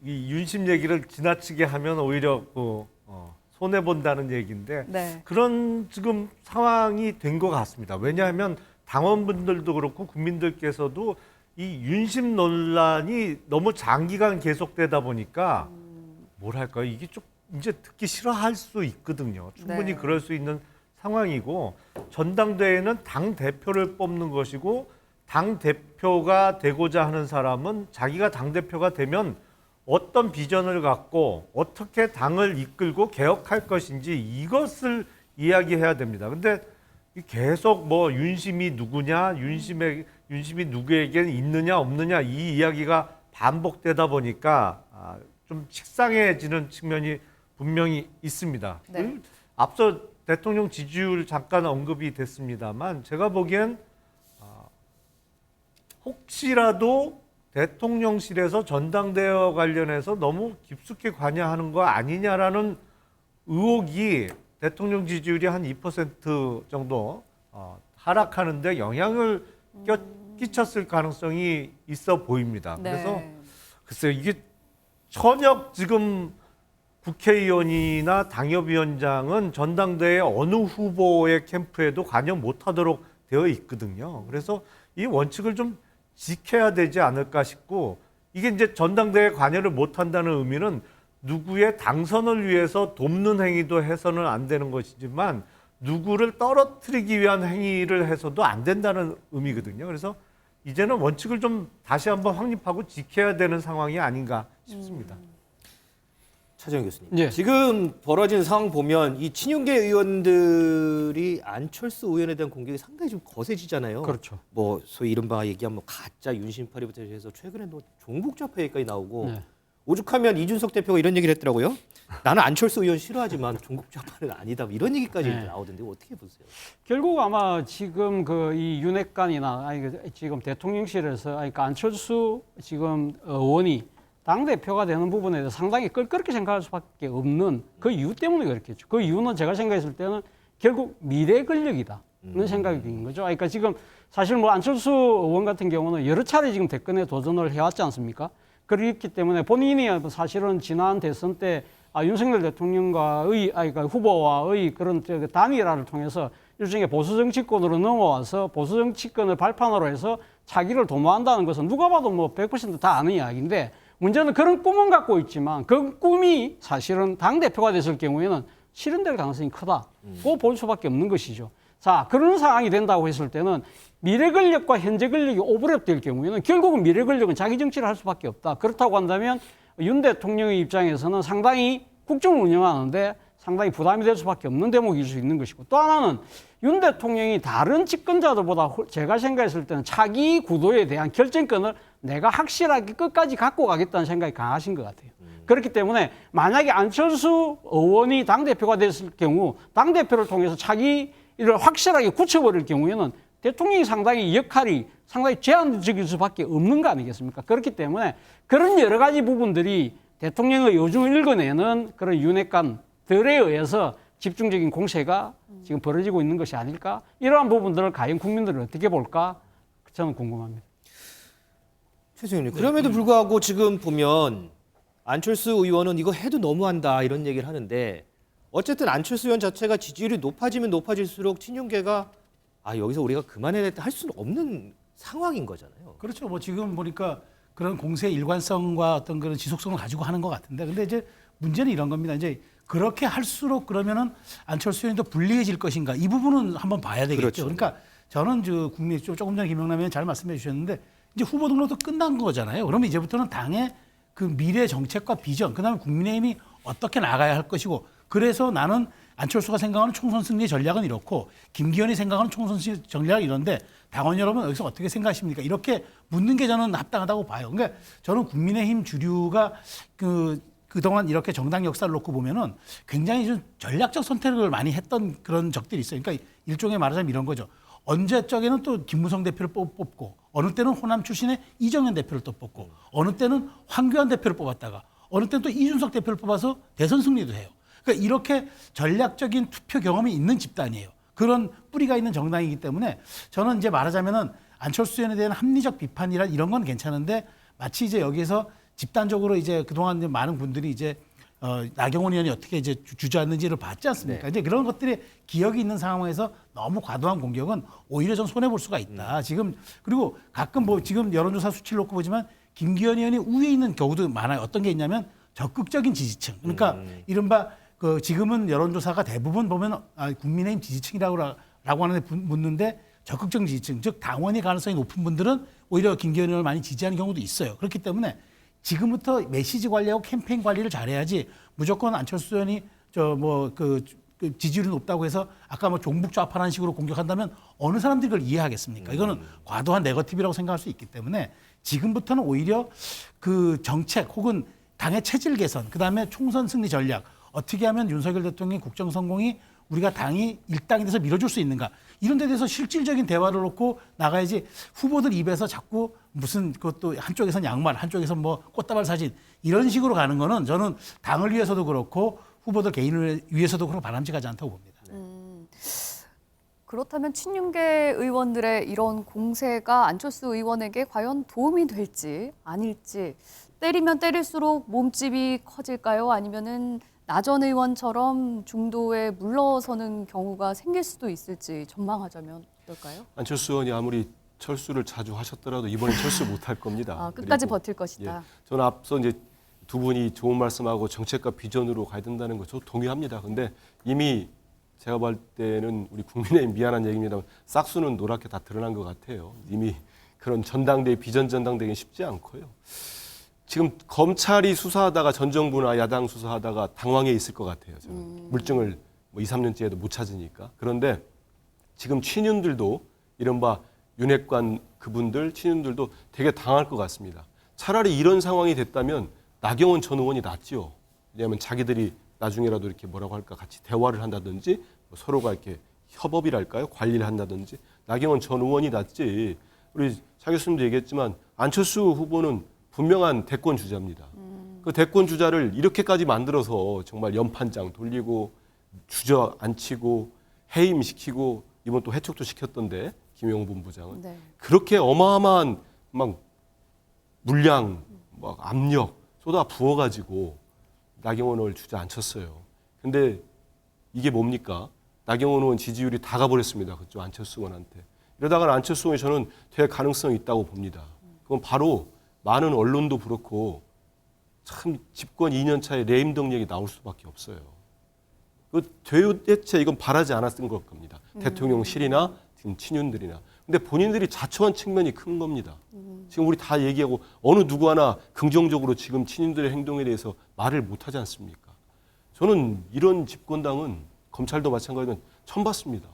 이 윤심 얘기를 지나치게 하면 오히려 손해 본다는 얘기인데 네. 그런 지금 상황이 된 것 같습니다. 왜냐하면 당원분들도 그렇고 국민들께서도 이 윤심 논란이 너무 장기간 계속되다 보니까 뭐랄까요, 이게 좀 이제 듣기 싫어할 수 있거든요. 충분히 네. 그럴 수 있는 상황이고 전당대회는 당 대표를 뽑는 것이고 당 대표가 되고자 하는 사람은 자기가 당 대표가 되면 어떤 비전을 갖고 어떻게 당을 이끌고 개혁할 것인지 이것을 이야기해야 됩니다. 근데 계속 뭐 윤심이 누구냐, 윤심이 누구에게 있느냐 없느냐 이 이야기가 반복되다 보니까 좀 식상해지는 측면이 분명히 있습니다. 네. 앞서 대통령 지지율 잠깐 언급이 됐습니다만 제가 보기엔 혹시라도 대통령실에서 전당대회와 관련해서 너무 깊숙이 관여하는 거 아니냐라는 의혹이 대통령 지지율이 한 2% 정도 하락하는 데 영향을 끼쳤을 가능성이 있어 보입니다. 네. 그래서 글쎄요, 이게 천역 지금 국회의원이나 당협위원장은 전당대회 어느 후보의 캠프에도 관여 못하도록 되어 있거든요. 그래서 이 원칙을 좀 지켜야 되지 않을까 싶고 이게 이제 전당대회 관여를 못한다는 의미는 누구의 당선을 위해서 돕는 행위도 해서는 안 되는 것이지만 누구를 떨어뜨리기 위한 행위를 해서도 안 된다는 의미거든요. 그래서 이제는 원칙을 좀 다시 한번 확립하고 지켜야 되는 상황이 아닌가 싶습니다. 차재원 교수님. 예. 지금 벌어진 상황 보면 이 친윤계 의원들이 안철수 의원에 대한 공격이 상당히 좀 거세지잖아요. 그렇죠. 뭐 소위 이른바 얘기한 뭐 가짜 윤심파리부터 해서 최근에 뭐 종북좌파 얘기까지 나오고 네. 오죽하면 이준석 대표가 이런 얘기를 했더라고요. 나는 안철수 의원 싫어하지만 종북좌파는 아니다. 뭐 이런 얘기까지 네. 나오던데 어떻게 보세요? 결국 아마 지금 그 이 윤핵관이나 지금 대통령실에서 그러니까 안철수 지금 의원이 당 대표가 되는 부분에 대해서 상당히 껄끄럽게 생각할 수밖에 없는 그 이유 때문에 그렇겠죠. 그 이유는 제가 생각했을 때는 결국 미래 권력이다는 생각이 드는 거죠. 그러니까 지금 사실 뭐 안철수 의원 같은 경우는 여러 차례 지금 대권에 도전을 해왔지 않습니까? 그렇기 때문에 본인이 사실은 지난 대선 때 윤석열 대통령과의 그러니까 후보와의 그런 단일화를 통해서 일종의 보수 정치권으로 넘어와서 보수 정치권을 발판으로 해서 차기를 도모한다는 것은 누가 봐도 뭐 100% 다 아는 이야기인데 문제는 그런 꿈은 갖고 있지만 그 꿈이 사실은 당대표가 됐을 경우에는 실현될 가능성이 크다. 그거 볼 수밖에 없는 것이죠. 자, 그런 상황이 된다고 했을 때는 미래 권력과 현재 권력이 오버랩될 경우에는 결국은 미래 권력은 자기 정치를 할 수밖에 없다. 그렇다고 한다면 윤 대통령의 입장에서는 상당히 국정을 운영하는데 상당히 부담이 될 수밖에 없는 대목일 수 있는 것이고 또 하나는 윤 대통령이 다른 집권자들보다 제가 생각했을 때는 차기 구도에 대한 결정권을 내가 확실하게 끝까지 갖고 가겠다는 생각이 강하신 것 같아요. 그렇기 때문에 만약에 안철수 의원이 당대표가 됐을 경우 당대표를 통해서 차기를 확실하게 굳혀버릴 경우에는 대통령이 상당히 역할이 상당히 제한적일 수밖에 없는 거 아니겠습니까? 그렇기 때문에 그런 여러 가지 부분들이 대통령의 요즘을 읽어내는 그런 윤핵관들에 의해서 집중적인 공세가 지금 벌어지고 있는 것이 아닐까? 이러한 부분들을 과연 국민들은 어떻게 볼까? 저는 궁금합니다. 최재훈님, 그럼에도 불구하고 지금 보면 안철수 의원은 이거 해도 너무한다 이런 얘기를 하는데 어쨌든 안철수 의원 자체가 지지율이 높아지면 높아질수록 친윤계가 여기서 우리가 그만해야겠다 할 수는 없는 상황인 거잖아요. 그렇죠. 뭐 지금 보니까 그런 공세의 일관성과 어떤 그런 지속성을 가지고 하는 것 같은데 근데 이제 문제는 이런 겁니다. 이제 그렇게 할수록 그러면은 안철수 의원도 불리해질 것인가 이 부분은 한번 봐야 되겠죠. 그렇죠. 그러니까 저는 국민 조금 전에 김영남 의원 잘 말씀해 주셨는데 이제 후보 등록도 끝난 거잖아요. 그러면 이제부터는 당의 그 미래 정책과 비전, 그다음에 국민의힘이 어떻게 나가야 할 것이고 그래서 나는 안철수가 생각하는 총선 승리 전략은 이렇고 김기현이 생각하는 총선 승리 전략은 이런데 당원 여러분 여기서 어떻게 생각하십니까? 이렇게 묻는 게 저는 합당하다고 봐요. 그러니까 저는 국민의힘 주류가 그동안 이렇게 정당 역사를 놓고 보면은 굉장히 좀 전략적 선택을 많이 했던 그런 적들이 있어요. 그러니까 일종의 말하자면 이런 거죠. 언제적에는 또 김무성 대표를 뽑고 어느 때는 호남 출신의 이정현 대표를 또 뽑고 어느 때는 황교안 대표를 뽑았다가 어느 때는 또 이준석 대표를 뽑아서 대선 승리도 해요. 그러니까 이렇게 전략적인 투표 경험이 있는 집단이에요. 그런 뿌리가 있는 정당이기 때문에 저는 이제 말하자면은 안철수 의원에 대한 합리적 비판이라 이런 건 괜찮은데 마치 이제 여기서 집단적으로 이제 그동안 이제 많은 분들이 이제 나경원 의원이 어떻게 이제 주저앉는지를 봤지 않습니까? 이제 그런 것들이 기억이 있는 상황에서 너무 과도한 공격은 오히려 좀 손해 볼 수가 있다. 지금 그리고 가끔 뭐 지금 여론조사 수치를 놓고 보지만 김기현 의원이 우위에 있는 경우도 많아요. 어떤 게 있냐면 적극적인 지지층. 그러니까 이른바 지금은 여론조사가 대부분 보면 국민의힘 지지층이라고 하는데 묻는데 적극적 지지층, 즉 당원이 가능성이 높은 분들은 오히려 김기현 의원을 많이 지지하는 경우도 있어요. 그렇기 때문에 지금부터 메시지 관리하고 캠페인 관리를 잘해야지 무조건 안철수 의원이 지지율이 높다고 해서 아까 뭐 종북 좌파라는 식으로 공격한다면 어느 사람들이 그걸 이해하겠습니까? 이거는 과도한 네거티브라고 생각할 수 있기 때문에 지금부터는 오히려 그 정책 혹은 당의 체질 개선, 그다음에 총선 승리 전략 어떻게 하면 윤석열 대통령의 국정 성공이 우리가 당이 일당이 돼서 밀어줄 수 있는가 이런 데 대해서 실질적인 대화를 놓고 나가야지 후보들 입에서 자꾸 무슨 그것도 한쪽에선 양말 한쪽에선 뭐 꽃다발 사진 이런 식으로 가는 거는 저는 당을 위해서도 그렇고 후보들 개인을 위해서도 그렇고 바람직하지 않다고 봅니다. 그렇다면 친윤계 의원들의 이런 공세가 안철수 의원에게 과연 도움이 될지 아닐지 때리면 때릴수록 몸집이 커질까요? 아니면은 나 전 의원처럼 중도에 물러서는 경우가 생길 수도 있을지 전망하자면 어떨까요? 안철수 의원이 아무리 철수를 자주 하셨더라도 이번엔 철수 못할 겁니다. 끝까지 버틸 것이다. 저는 앞서 이제 두 분이 좋은 말씀하고 정책과 비전으로 가야 된다는 거 저 동의합니다. 근데 이미 제가 볼 때는 우리 국민의힘 미안한 얘기입니다만 싹수는 노랗게 다 드러난 것 같아요. 이미 그런 전당대회 비전 전당대회는 쉽지 않고요. 지금 검찰이 수사하다가 전 정부나 야당 수사하다가 당황해 있을 것 같아요. 저는. 물증을 뭐 2, 3년째에도 못 찾으니까. 그런데 지금 친윤들도 이른바 윤핵관 그분들 친윤들도 되게 당할 것 같습니다. 차라리 이런 상황이 됐다면 나경원 전 의원이 낫지요. 왜냐하면 자기들이 나중에라도 이렇게 뭐라고 할까 같이 대화를 한다든지 뭐 서로가 이렇게 협업이랄까요? 관리를 한다든지 나경원 전 의원이 낫지. 우리 차 교수님도 얘기했지만 안철수 후보는 분명한 대권 주자입니다. 그 대권 주자를 이렇게까지 만들어서 정말 연판장 돌리고 주저앉히고 해임시키고 이번 또 해촉도 시켰던데 김용호 본부장은 네. 그렇게 어마어마한 막 물량, 막 압력 쏟아 부어가지고 나경원을 주저앉혔어요. 근데 이게 뭡니까? 나경원 의원 지지율이 다 가버렸습니다. 그쪽 안철수 의원한테. 이러다가 안철수 의원이 저는 될 가능성이 있다고 봅니다. 그건 바로 많은 언론도 그렇고 참 집권 2년 차에 레임덕 얘기 나올 수밖에 없어요. 도대체 이건 바라지 않았던 걸 겁니다. 대통령실이나 지금 친윤들이나. 근데 본인들이 자초한 측면이 큰 겁니다. 지금 우리 다 얘기하고 어느 누구 하나 긍정적으로 지금 친윤들의 행동에 대해서 말을 못하지 않습니까? 저는 이런 집권당은 검찰도 마찬가지로 처음 봤습니다.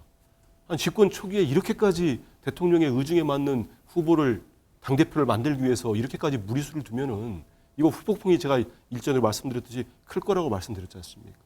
한 집권 초기에 이렇게까지 대통령의 의중에 맞는 후보를 당대표를 만들기 위해서 이렇게까지 무리수를 두면은 이거 후폭풍이 제가 일전에 말씀드렸듯이 클 거라고 말씀드렸지 않습니까?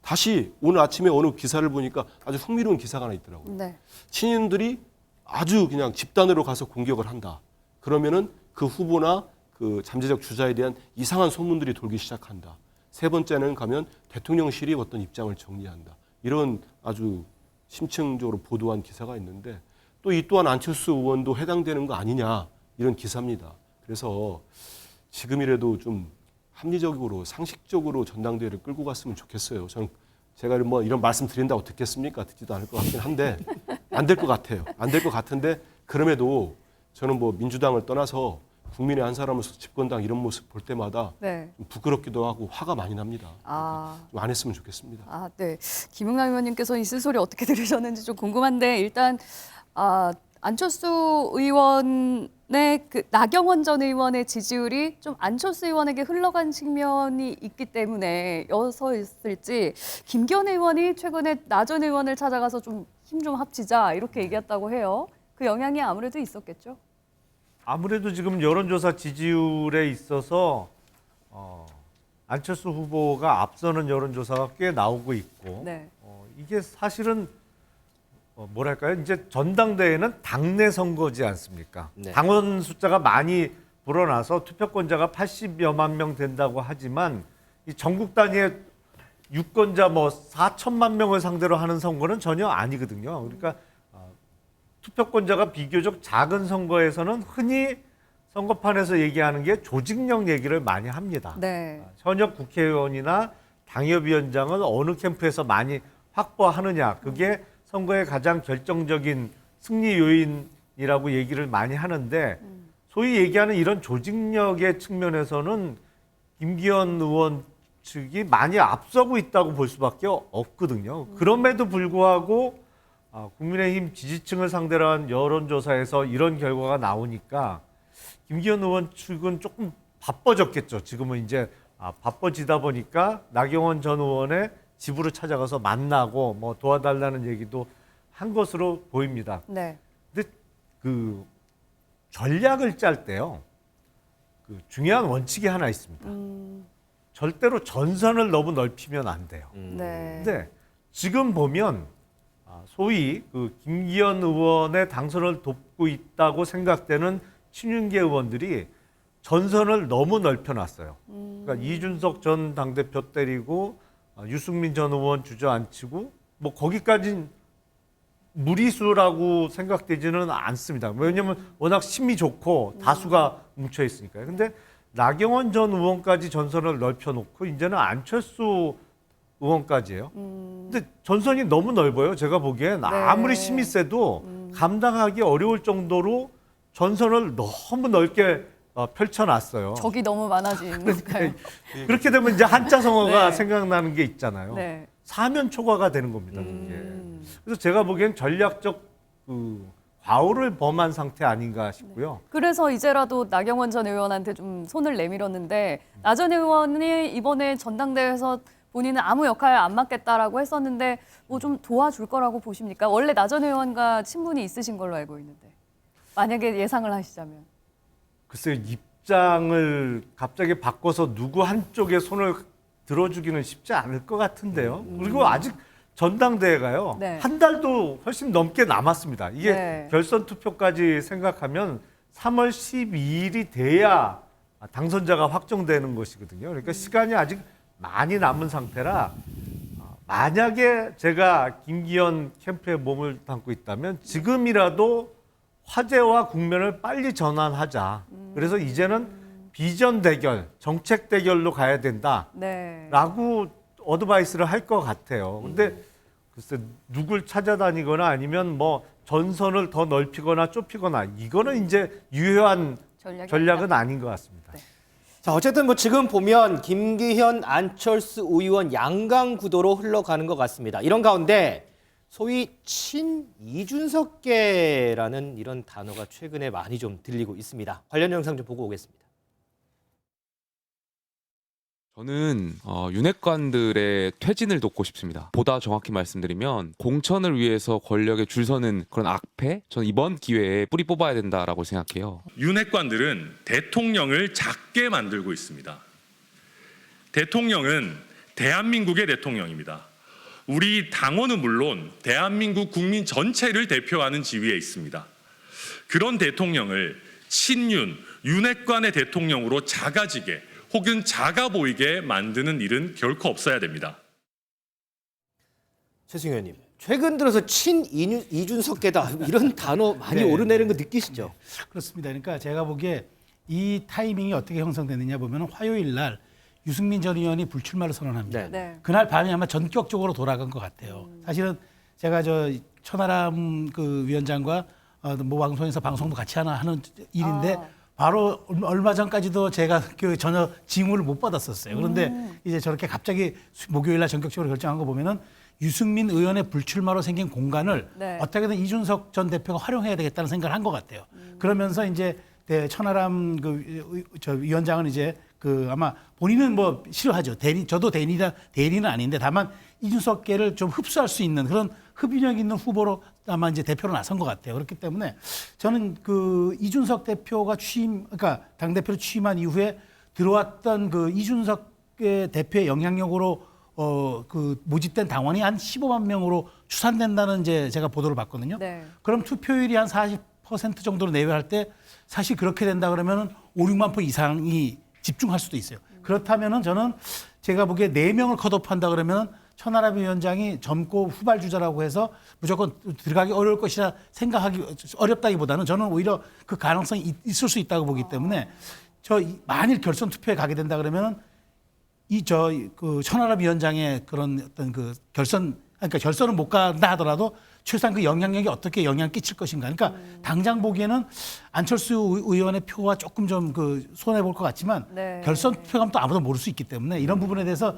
다시 오늘 아침에 어느 기사를 보니까 아주 흥미로운 기사가 하나 있더라고요. 네. 친윤들이 아주 그냥 집단으로 가서 공격을 한다. 그러면은 그 후보나 그 잠재적 주자에 대한 이상한 소문들이 돌기 시작한다. 세 번째는 가면 대통령실이 어떤 입장을 정리한다. 이런 아주 심층적으로 보도한 기사가 있는데 또 이 또한 안철수 의원도 해당되는 거 아니냐 이런 기사입니다. 그래서 지금이라도 좀 합리적으로 상식적으로 전당대회를 끌고 갔으면 좋겠어요. 저는 제가 뭐 이런 말씀 드린다고 듣겠습니까? 듣지도 않을 것 같긴 한데 안 될 것 같아요. 안 될 것 같은데 그럼에도 저는 뭐 민주당을 떠나서 국민의 한 사람으로서 집권당 이런 모습 볼 때마다 네. 좀 부끄럽기도 하고 화가 많이 납니다. 좀 안 했으면 좋겠습니다. 아, 네. 김용남 의원님께서 이 쓴소리 어떻게 들으셨는지 좀 궁금한데 일단 안철수 의원의 그 나경원 전 의원의 지지율이 좀 안철수 의원에게 흘러간 측면이 있기 때문에 여서였을지 김기현 의원이 최근에 나 전 의원을 찾아가서 좀 힘 좀 합치자 이렇게 얘기했다고 해요. 그 영향이 아무래도 있었겠죠. 아무래도 지금 여론조사 지지율에 있어서 안철수 후보가 앞서는 여론조사가 꽤 나오고 있고 네. 이게 사실은 뭐랄까요? 이제 전당대회는 당내 선거지 않습니까? 네. 당원 숫자가 많이 불어나서 투표권자가 80여만 명 된다고 하지만 이 전국 단위의 유권자 뭐 4천만 명을 상대로 하는 선거는 전혀 아니거든요. 그러니까 투표권자가 비교적 작은 선거에서는 흔히 선거판에서 얘기하는 게 조직력 얘기를 많이 합니다. 네. 현역 국회의원이나 당협위원장을 어느 캠프에서 많이 확보하느냐. 그게 선거의 가장 결정적인 승리 요인이라고 얘기를 많이 하는데 소위 얘기하는 이런 조직력의 측면에서는 김기현 의원 측이 많이 앞서고 있다고 볼 수밖에 없거든요. 그럼에도 불구하고 국민의힘 지지층을 상대로 한 여론조사에서 이런 결과가 나오니까 김기현 의원 측은 조금 바빠졌겠죠. 지금은 이제 바빠지다 보니까 나경원 전 의원의 집으로 찾아가서 만나고 뭐 도와달라는 얘기도 한 것으로 보입니다. 네. 근데 그 전략을 짤 때요. 그 중요한 원칙이 하나 있습니다. 절대로 전선을 너무 넓히면 안 돼요. 네. 근데 지금 보면 소위 그 김기현 의원의 당선을 돕고 있다고 생각되는 친윤계 의원들이 전선을 너무 넓혀놨어요. 그러니까 이준석 전 당대표 때리고 유승민 전 의원 주저앉히고 뭐 거기까지는 무리수라고 생각되지는 않습니다. 왜냐하면 워낙 심이 좋고 다수가 뭉쳐 있으니까요. 근데 나경원 전 의원까지 전선을 넓혀놓고 이제는 안철수 의원까지예요. 근데 전선이 너무 넓어요. 제가 보기엔 아무리 심이 세도 감당하기 어려울 정도로 전선을 너무 넓게 펼쳐놨어요. 적이 너무 많아지니까요. 그렇게 되면 이제 한자 성어가 네. 생각나는 게 있잖아요. 네. 사면 초과가 되는 겁니다. 그게. 그래서 제가 보기엔 전략적 그 과오를 범한 상태 아닌가 싶고요. 그래서 이제라도 나경원 전 의원한테 좀 손을 내밀었는데 나 전 의원이 이번에 전당대회에서 본인은 아무 역할 안 맡겠다라고 했었는데 뭐 좀 도와줄 거라고 보십니까? 원래 나 전 의원과 친분이 있으신 걸로 알고 있는데 만약에 예상을 하시자면. 글쎄요, 입장을 갑자기 바꿔서 누구 한쪽에 손을 들어주기는 쉽지 않을 것 같은데요. 그리고 아직 전당대회가요. 네. 한 달도 훨씬 넘게 남았습니다. 이게 네. 결선 투표까지 생각하면 3월 12일이 돼야 당선자가 확정되는 것이거든요. 그러니까 시간이 아직 많이 남은 상태라 만약에 제가 김기현 캠프에 몸을 담고 있다면 지금이라도 화제와 국면을 빨리 전환하자. 그래서 이제는 비전 대결, 정책 대결로 가야 된다라고 네. 어드바이스를 할 것 같아요. 근데 글쎄 누굴 찾아다니거나 아니면 뭐 전선을 더 넓히거나 좁히거나 이거는 이제 유효한 전략은 아닌 것 같습니다. 네. 자, 어쨌든 뭐 지금 보면 김기현, 안철수 의원 양강 구도로 흘러가는 것 같습니다. 이런 가운데 소위 친이준석계라는 이런 단어가 최근에 많이 좀 들리고 있습니다. 관련 영상 좀 보고 오겠습니다. 저는 윤핵관들의 퇴진을 돕고 싶습니다. 보다 정확히 말씀드리면 공천을 위해서 권력에 줄 서는 그런 악패, 저는 이번 기회에 뿌리 뽑아야 된다라고 생각해요. 윤핵관들은 대통령을 작게 만들고 있습니다. 대통령은 대한민국의 대통령입니다. 우리 당원은 물론 대한민국 국민 전체를 대표하는 지위에 있습니다. 그런 대통령을 친윤, 윤핵관의 대통령으로 작아지게 혹은 작아 보이게 만드는 일은 결코 없어야 됩니다. 최승희 의원님, 최근 들어서 친이준석계다 이런 단어 많이 네. 오르내리는 거 느끼시죠? 그렇습니다. 그러니까 제가 보기에 이 타이밍이 어떻게 형성됐느냐 보면 화요일 날 유승민 전 의원이 불출마를 선언합니다. 네. 네. 그날 밤이 아마 전격적으로 돌아간 것 같아요. 사실은 제가 저 천하람 그 위원장과 뭐 방송에서 방송도 같이 하는 일인데 바로 얼마 전까지도 제가 그 전혀 징후를 못 받았었어요. 그런데 이제 저렇게 갑자기 목요일 날 전격적으로 결정한 거 보면은 유승민 의원의 불출마로 생긴 공간을 네. 어떻게든 이준석 전 대표가 활용해야 되겠다는 생각을 한 것 같아요. 그러면서 이제 천하람 저 위원장은 이제 아마 본인은 뭐 싫어하죠. 저도 대리는 아닌데 다만 이준석계를 좀 흡수할 수 있는 그런 흡인력 있는 후보로 아마 이제 대표로 나선 것 같아요. 그렇기 때문에 저는 이준석 대표가 그러니까 당대표로 취임한 이후에 들어왔던 이준석 대표의 영향력으로 모집된 당원이 한 15만 명으로 추산된다는 제가 보도를 봤거든요. 네. 그럼 투표율이 한 40% 정도로 내외할 때 사실 그렇게 된다 그러면 5, 6만 표 이상이 집중할 수도 있어요. 그렇다면은 저는 제가 보기에 4명을 컷오프한다 그러면 천하람 위원장이 젊고 후발주자라고 해서 무조건 들어가기 어려울 것이라 생각하기 어렵다기보다는 저는 오히려 그 가능성이 있을 수 있다고 보기 때문에 만일 결선 투표에 가게 된다 그러면은 천하람 위원장의 그런 어떤 그러니까 결선은 못 간다 하더라도 최소한 그 영향력이 어떻게 영향을 끼칠 것인가. 그러니까 당장 보기에는 안철수 의원의 표와 조금 좀 손해 볼 것 같지만 네. 결선 투표가면 또 아무도 모를 수 있기 때문에 이런 부분에 대해서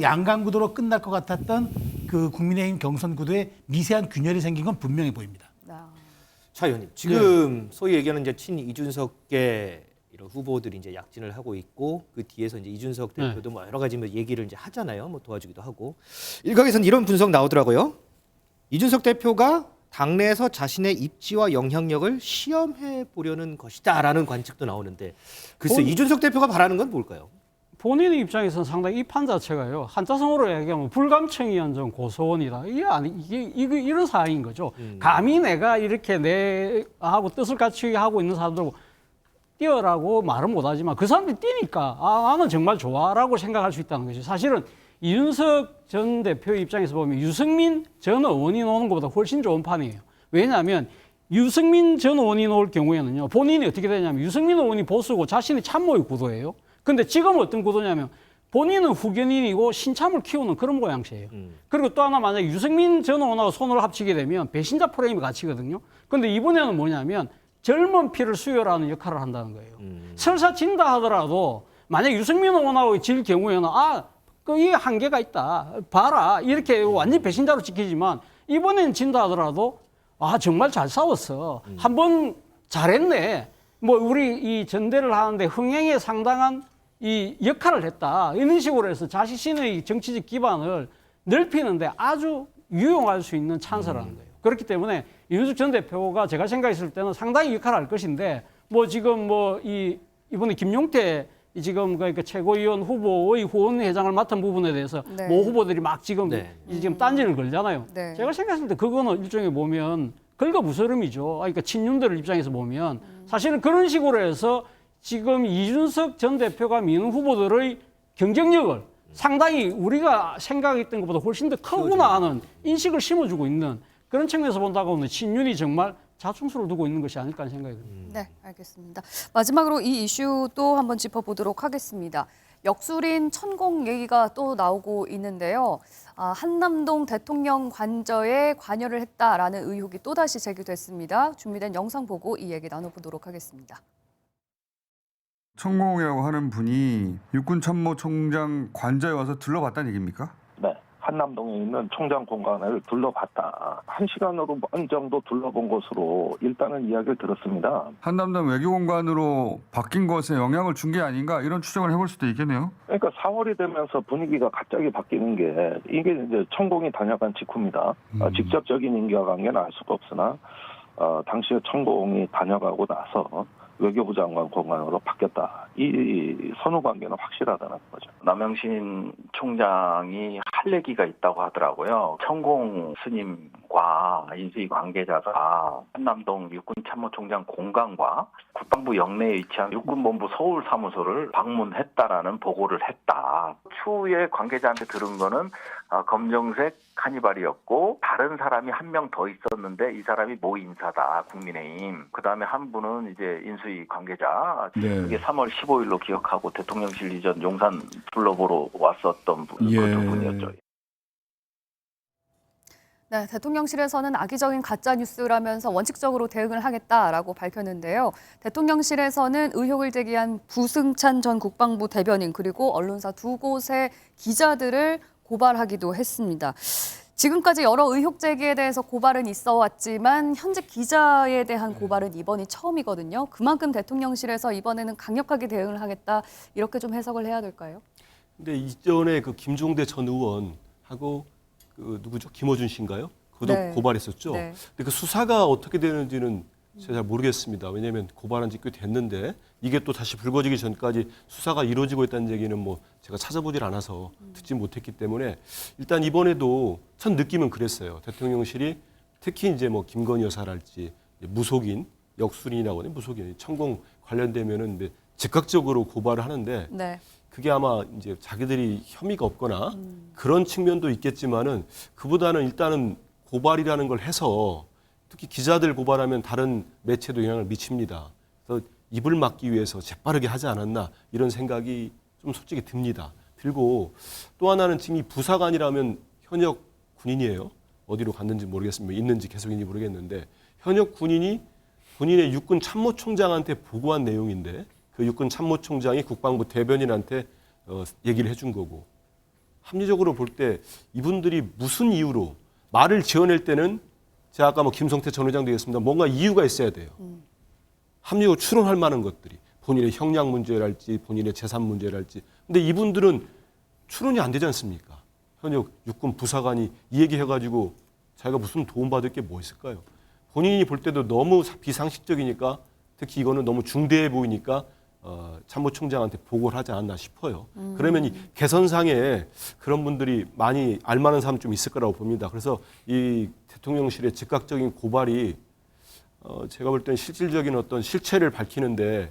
양강 구도로 끝날 것 같았던 국민의힘 경선 구도에 미세한 균열이 생긴 건 분명해 보입니다. 차 의원님, 지금 소위 얘기하는 이제 친이준석계 이런 후보들이 이제 약진을 하고 있고 그 뒤에서 이제 이준석 대표도 뭐 여러 가지 얘기를 이제 하잖아요. 뭐 도와주기도 하고. 일각에서는 이런 분석 나오더라고요. 이준석 대표가 당내에서 자신의 입지와 영향력을 시험해 보려는 것이다라는 관측도 나오는데 글쎄 이준석 대표가 바라는 건 뭘까요? 본인의 입장에서는 상당히 이 판 자체가요. 한자성어로 얘기하면 불감청이연정 고소원이다. 이게 이런 상황인 거죠. 감히 내가 이렇게 내하고 뜻을 같이 하고 있는 사람들하고 뛰어라고 말은 못하지만 그 사람들이 뛰니까 나는 정말 좋아라고 생각할 수 있다는 거죠. 사실은 이준석 전 대표 입장에서 보면 유승민 전 의원이 나오는 것보다 훨씬 좋은 판이에요. 왜냐하면 유승민 전 의원이 나올 경우에는요. 본인이 어떻게 되냐면 유승민 의원이 보수고 자신이 참모의 구도예요. 근데 지금 어떤 구도냐면 본인은 후견인이고 신참을 키우는 그런 모양새예요. 그리고 또 하나 만약에 유승민 전 의원하고 손을 합치게 되면 배신자 프레임이 갇히거든요. 근데 이번에는 뭐냐면 젊은 피를 수혈하는 역할을 한다는 거예요. 설사 진다 하더라도 만약 유승민 의원하고 질 경우에는 이 한계가 있다. 봐라. 이렇게 완전 배신자로 지키지만 이번에는 진다 하더라도 아 정말 잘 싸웠어. 한번 잘했네. 뭐 우리 이 전대를 하는데 흥행에 상당한 이 역할을 했다. 이런 식으로 해서 자신의 정치적 기반을 넓히는데 아주 유용할 수 있는 찬스라는 거예요. 그렇기 때문에 이준석 전 대표가 제가 생각했을 때는 상당히 역할을 할 것인데 뭐 지금 뭐 이번에 김용태 지금 그러니까 최고위원 후보의 후원회장을 맡은 부분에 대해서 네. 모 후보들이 막 지금 지금 딴지를 걸잖아요. 네. 제가 생각했을 때 그거는 일종의 보면 긁어부스럼이죠. 그러니까 친윤들 입장에서 보면 사실은 그런 식으로 해서 지금 이준석 전 대표가 미는 후보들의 경쟁력을 상당히 우리가 생각했던 것보다 훨씬 더 크구나 하는 인식을 심어주고 있는 그런 측면에서 본다고 하면 친윤이 정말 자충수를 두고 있는 것이 아닐까 하는 생각이 듭니다. 네, 알겠습니다. 마지막으로 이 이슈 또 한번 짚어보도록 하겠습니다. 역술인 천공 얘기가 또 나오고 있는데요. 한남동 대통령 관저에 관여를 했다라는 의혹이 또다시 제기됐습니다. 준비된 영상 보고 이 얘기 나눠보도록 하겠습니다. 천공이라고 하는 분이 육군참모총장 관저에 와서 둘러봤다는 얘기입니까? 네. 한남동에 있는 총장 공간을 둘러봤다. 1시간으로 어느 정도 둘러본 것으로 일단은 이야기를 들었습니다. 한남동 외교공간으로 바뀐 것에 영향을 준 게 아닌가 이런 추정을 해볼 수도 있겠네요. 그러니까 4월이 되면서 분위기가 갑자기 바뀌는 게 이게 이제 천공이 다녀간 직후입니다. 직접적인 인과관계는 알 수가 없으나 당시에 천공이 다녀가고 나서 외교부 장관 공간으로 바뀌었다. 이 선후 관계는 확실하다는 거죠. 남영신 총장이 할 얘기가 있다고 하더라고요. 천공 스님과 인수위 관계자가 한남동 육군참모총장 공간과 국방부 영내에 위치한 육군본부 서울 사무소를 방문했다라는 보고를 했다. 추후에 관계자한테 들은 거는 검정색 카니발이었고 다른 사람이 한 명 더 있었는데 이 사람이 모 인사다. 국민의힘. 그다음에 한 분은 이제 인수위 관계자. 네. 그게 3월 15일로 기억하고 대통령실 이전 용산 둘러보러 왔었던 분, 그 두 분이었죠. 네, 대통령실에서는 악의적인 가짜뉴스라면서 원칙적으로 대응을 하겠다라고 밝혔는데요. 대통령실에서는 의혹을 제기한 부승찬 전 국방부 대변인 그리고 언론사 두 곳의 기자들을 고발하기도 했습니다. 지금까지 여러 의혹 제기에 대해서 고발은 있어 왔지만 현직 기자에 대한 고발은 이번이 처음이거든요. 그만큼 대통령실에서 이번에는 강력하게 대응을 하겠다 이렇게 좀 해석을 해야 될까요? 근데 이전에 그 김종대 전 의원하고 그 누구죠? 김어준 씨인가요? 그도 네. 고발했었죠. 네. 근데 그 수사가 어떻게 되는지는 제가 잘 모르겠습니다. 왜냐하면 고발한 지 꽤 됐는데 이게 또 다시 불거지기 전까지 수사가 이루어지고 있다는 얘기는 뭐 제가 찾아보질 않아서 듣지 못했기 때문에 일단 이번에도 첫 느낌은 그랬어요. 대통령실이 특히 이제 뭐 김건희 여사랄지 무속인, 역술인이라고 하는 무속인, 천공 관련되면은 근데 즉각적으로 고발을 하는데 네. 그게 아마 이제 자기들이 혐의가 없거나 그런 측면도 있겠지만은 그보다는 일단은 고발이라는 걸 해서 특히 기자들 고발하면 다른 매체도 영향을 미칩니다. 그래서 입을 막기 위해서 재빠르게 하지 않았나 이런 생각이 좀 솔직히 듭니다. 들고 또 하나는 지금 이 부사관이라면 현역 군인이에요. 어디로 갔는지 모르겠습니다. 있는지 계속 있는지 모르겠는데 현역 군인이 본인의 육군 참모총장한테 보고한 내용인데 그 육군 참모총장이 국방부 대변인한테 얘기를 해준 거고 합리적으로 볼 때 이분들이 무슨 이유로 말을 지어낼 때는 제가 아까 뭐 김성태 전 의장도 얘기했습니다. 뭔가 이유가 있어야 돼요. 합리적으로 추론할 만한 것들이 본인의 형량 문제랄지 본인의 재산 문제랄지 근데 이분들은 추론이 안 되지 않습니까? 현역 육군 부사관이 이 얘기해가지고 자기가 무슨 도움받을 게 뭐 있을까요? 본인이 볼 때도 너무 비상식적이니까 특히 이거는 너무 중대해 보이니까 참모총장한테 보고를 하지 않았나 싶어요. 그러면 이 개선상에 그런 분들이 많이 알만한 사람 좀 있을 거라고 봅니다. 그래서 이 대통령실의 즉각적인 고발이 제가 볼 때는 실질적인 어떤 실체를 밝히는데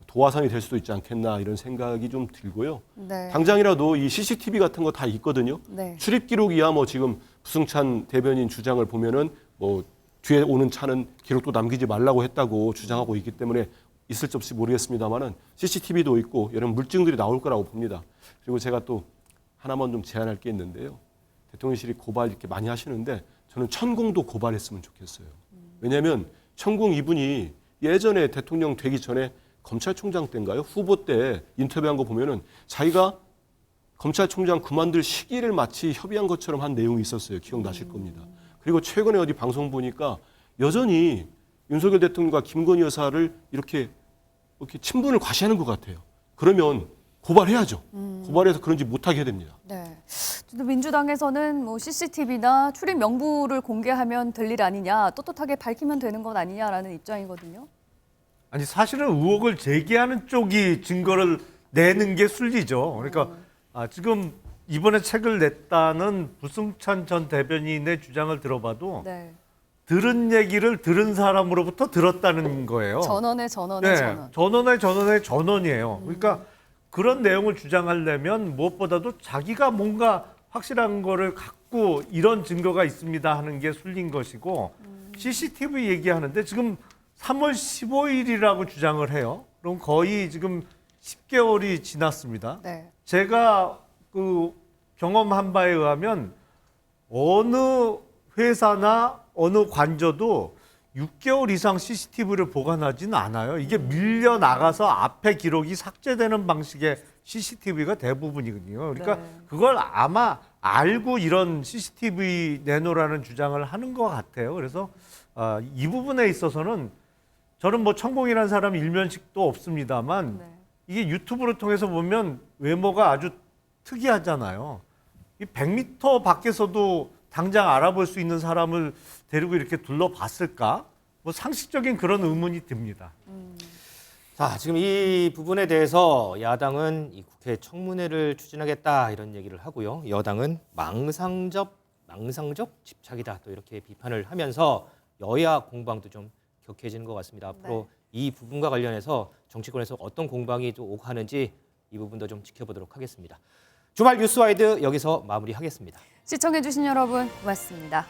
도화선이 될 수도 있지 않겠나 이런 생각이 좀 들고요. 네. 당장이라도 이 CCTV 같은 거 다 있거든요. 네. 출입 기록이야 뭐 지금 부승찬 대변인 주장을 보면은 뭐 뒤에 오는 차는 기록도 남기지 말라고 했다고 주장하고 있기 때문에 있을지 없을지 모르겠습니다만은 CCTV도 있고 이런 물증들이 나올 거라고 봅니다. 그리고 제가 또 하나만 좀 제안할 게 있는데요. 대통령실이 고발 이렇게 많이 하시는데 저는 천공도 고발했으면 좋겠어요. 왜냐하면 천공 이분이 예전에 대통령 되기 전에 검찰총장 때인가요? 후보 때 인터뷰한 거 보면은 자기가 검찰총장 그만둘 시기를 마치 협의한 것처럼 한 내용이 있었어요. 기억나실 겁니다. 그리고 최근에 어디 방송 보니까 여전히 윤석열 대통령과 김건희 여사를 이렇게 친분을 과시하는 것 같아요. 그러면 고발해야죠. 고발해서 그런 짓 못하게 해야 됩니다. 네. 또 민주당에서는 뭐 CCTV나 출입 명부를 공개하면 될 일 아니냐, 떳떳하게 밝히면 되는 것 아니냐라는 입장이거든요. 아니 사실은 의혹을 제기하는 쪽이 증거를 내는 게 순리죠. 그러니까 지금 이번에 책을 냈다는 부승찬 전 대변인의 주장을 들어봐도 네. 들은 얘기를 들은 사람으로부터 들었다는 거예요. 전원의 전원의 네, 전원. 전원의 전원의 전원이에요. 그러니까 그런 내용을 주장하려면 무엇보다도 자기가 뭔가 확실한 거를 갖고 이런 증거가 있습니다 하는 게 순리인 것이고 CCTV 얘기하는데 지금 3월 15일이라고 주장을 해요. 그럼 거의 지금 10개월이 지났습니다. 네. 제가 그 경험한 바에 의하면 어느 회사나 어느 관저도 6개월 이상 CCTV를 보관하지는 않아요. 이게 밀려 나가서 앞에 기록이 삭제되는 방식의 CCTV가 대부분이거든요. 그러니까 그걸 아마 알고 이런 CCTV 내놓으라는 주장을 하는 것 같아요. 그래서 이 부분에 있어서는 저는 뭐 천공이라는 사람 일면식도 없습니다만 이게 유튜브를 통해서 보면 외모가 아주 특이하잖아요. 이 100m 밖에서도 당장 알아볼 수 있는 사람을 데리고 이렇게 둘러봤을까? 뭐 상식적인 그런 의문이 듭니다. 자, 지금 이 부분에 대해서 야당은 이 국회 청문회를 추진하겠다 이런 얘기를 하고요. 여당은 망상적 집착이다 또 이렇게 비판을 하면서 여야 공방도 좀 격해지는 것 같습니다. 앞으로 이 부분과 관련해서 정치권에서 어떤 공방이 또 오고 하는지 이 부분도 좀 지켜보도록 하겠습니다. 주말 뉴스와이드 여기서 마무리하겠습니다. 시청해주신 여러분 고맙습니다.